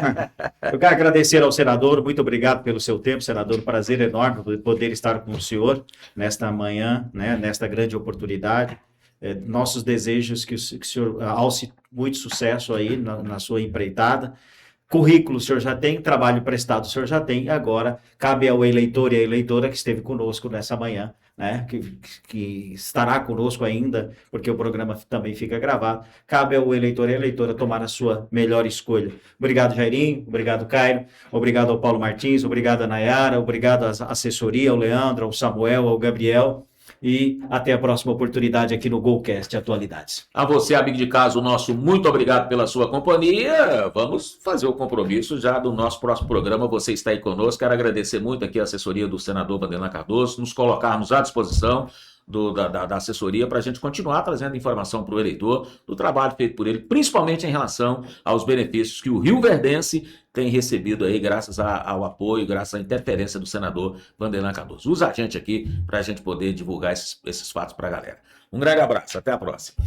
Eu quero agradecer ao senador, muito obrigado pelo seu tempo, senador. Prazer enorme poder estar com o senhor nesta manhã, né, nesta grande oportunidade. Nossos desejos que o senhor alce muito sucesso aí na sua empreitada. Currículo o senhor já tem, trabalho prestado o senhor já tem, agora cabe ao eleitor e à eleitora que esteve conosco nessa manhã, né, que estará conosco ainda, porque o programa também fica gravado, cabe ao eleitor e à eleitora tomar a sua melhor escolha. Obrigado, Jairinho, obrigado, Caio, obrigado ao Paulo Martins, obrigado a Nayara, obrigado à assessoria, ao Leandro, ao Samuel, ao Gabriel, e até a próxima oportunidade aqui no Golcast Atualidades. A você, amigo de casa, o nosso muito obrigado pela sua companhia. Vamos fazer o compromisso já do nosso próximo programa. Você está aí conosco. Quero agradecer muito aqui a assessoria do senador Vanderlan Cardoso, nos colocarmos à disposição. da assessoria para a gente continuar trazendo informação para o eleitor do trabalho feito por ele, principalmente em relação aos benefícios que o rioverdense tem recebido aí graças ao apoio, graças à interferência do senador Vanderlan Cardoso. Usa a gente aqui para a gente poder divulgar esses fatos para a galera. Um grande abraço, até a próxima.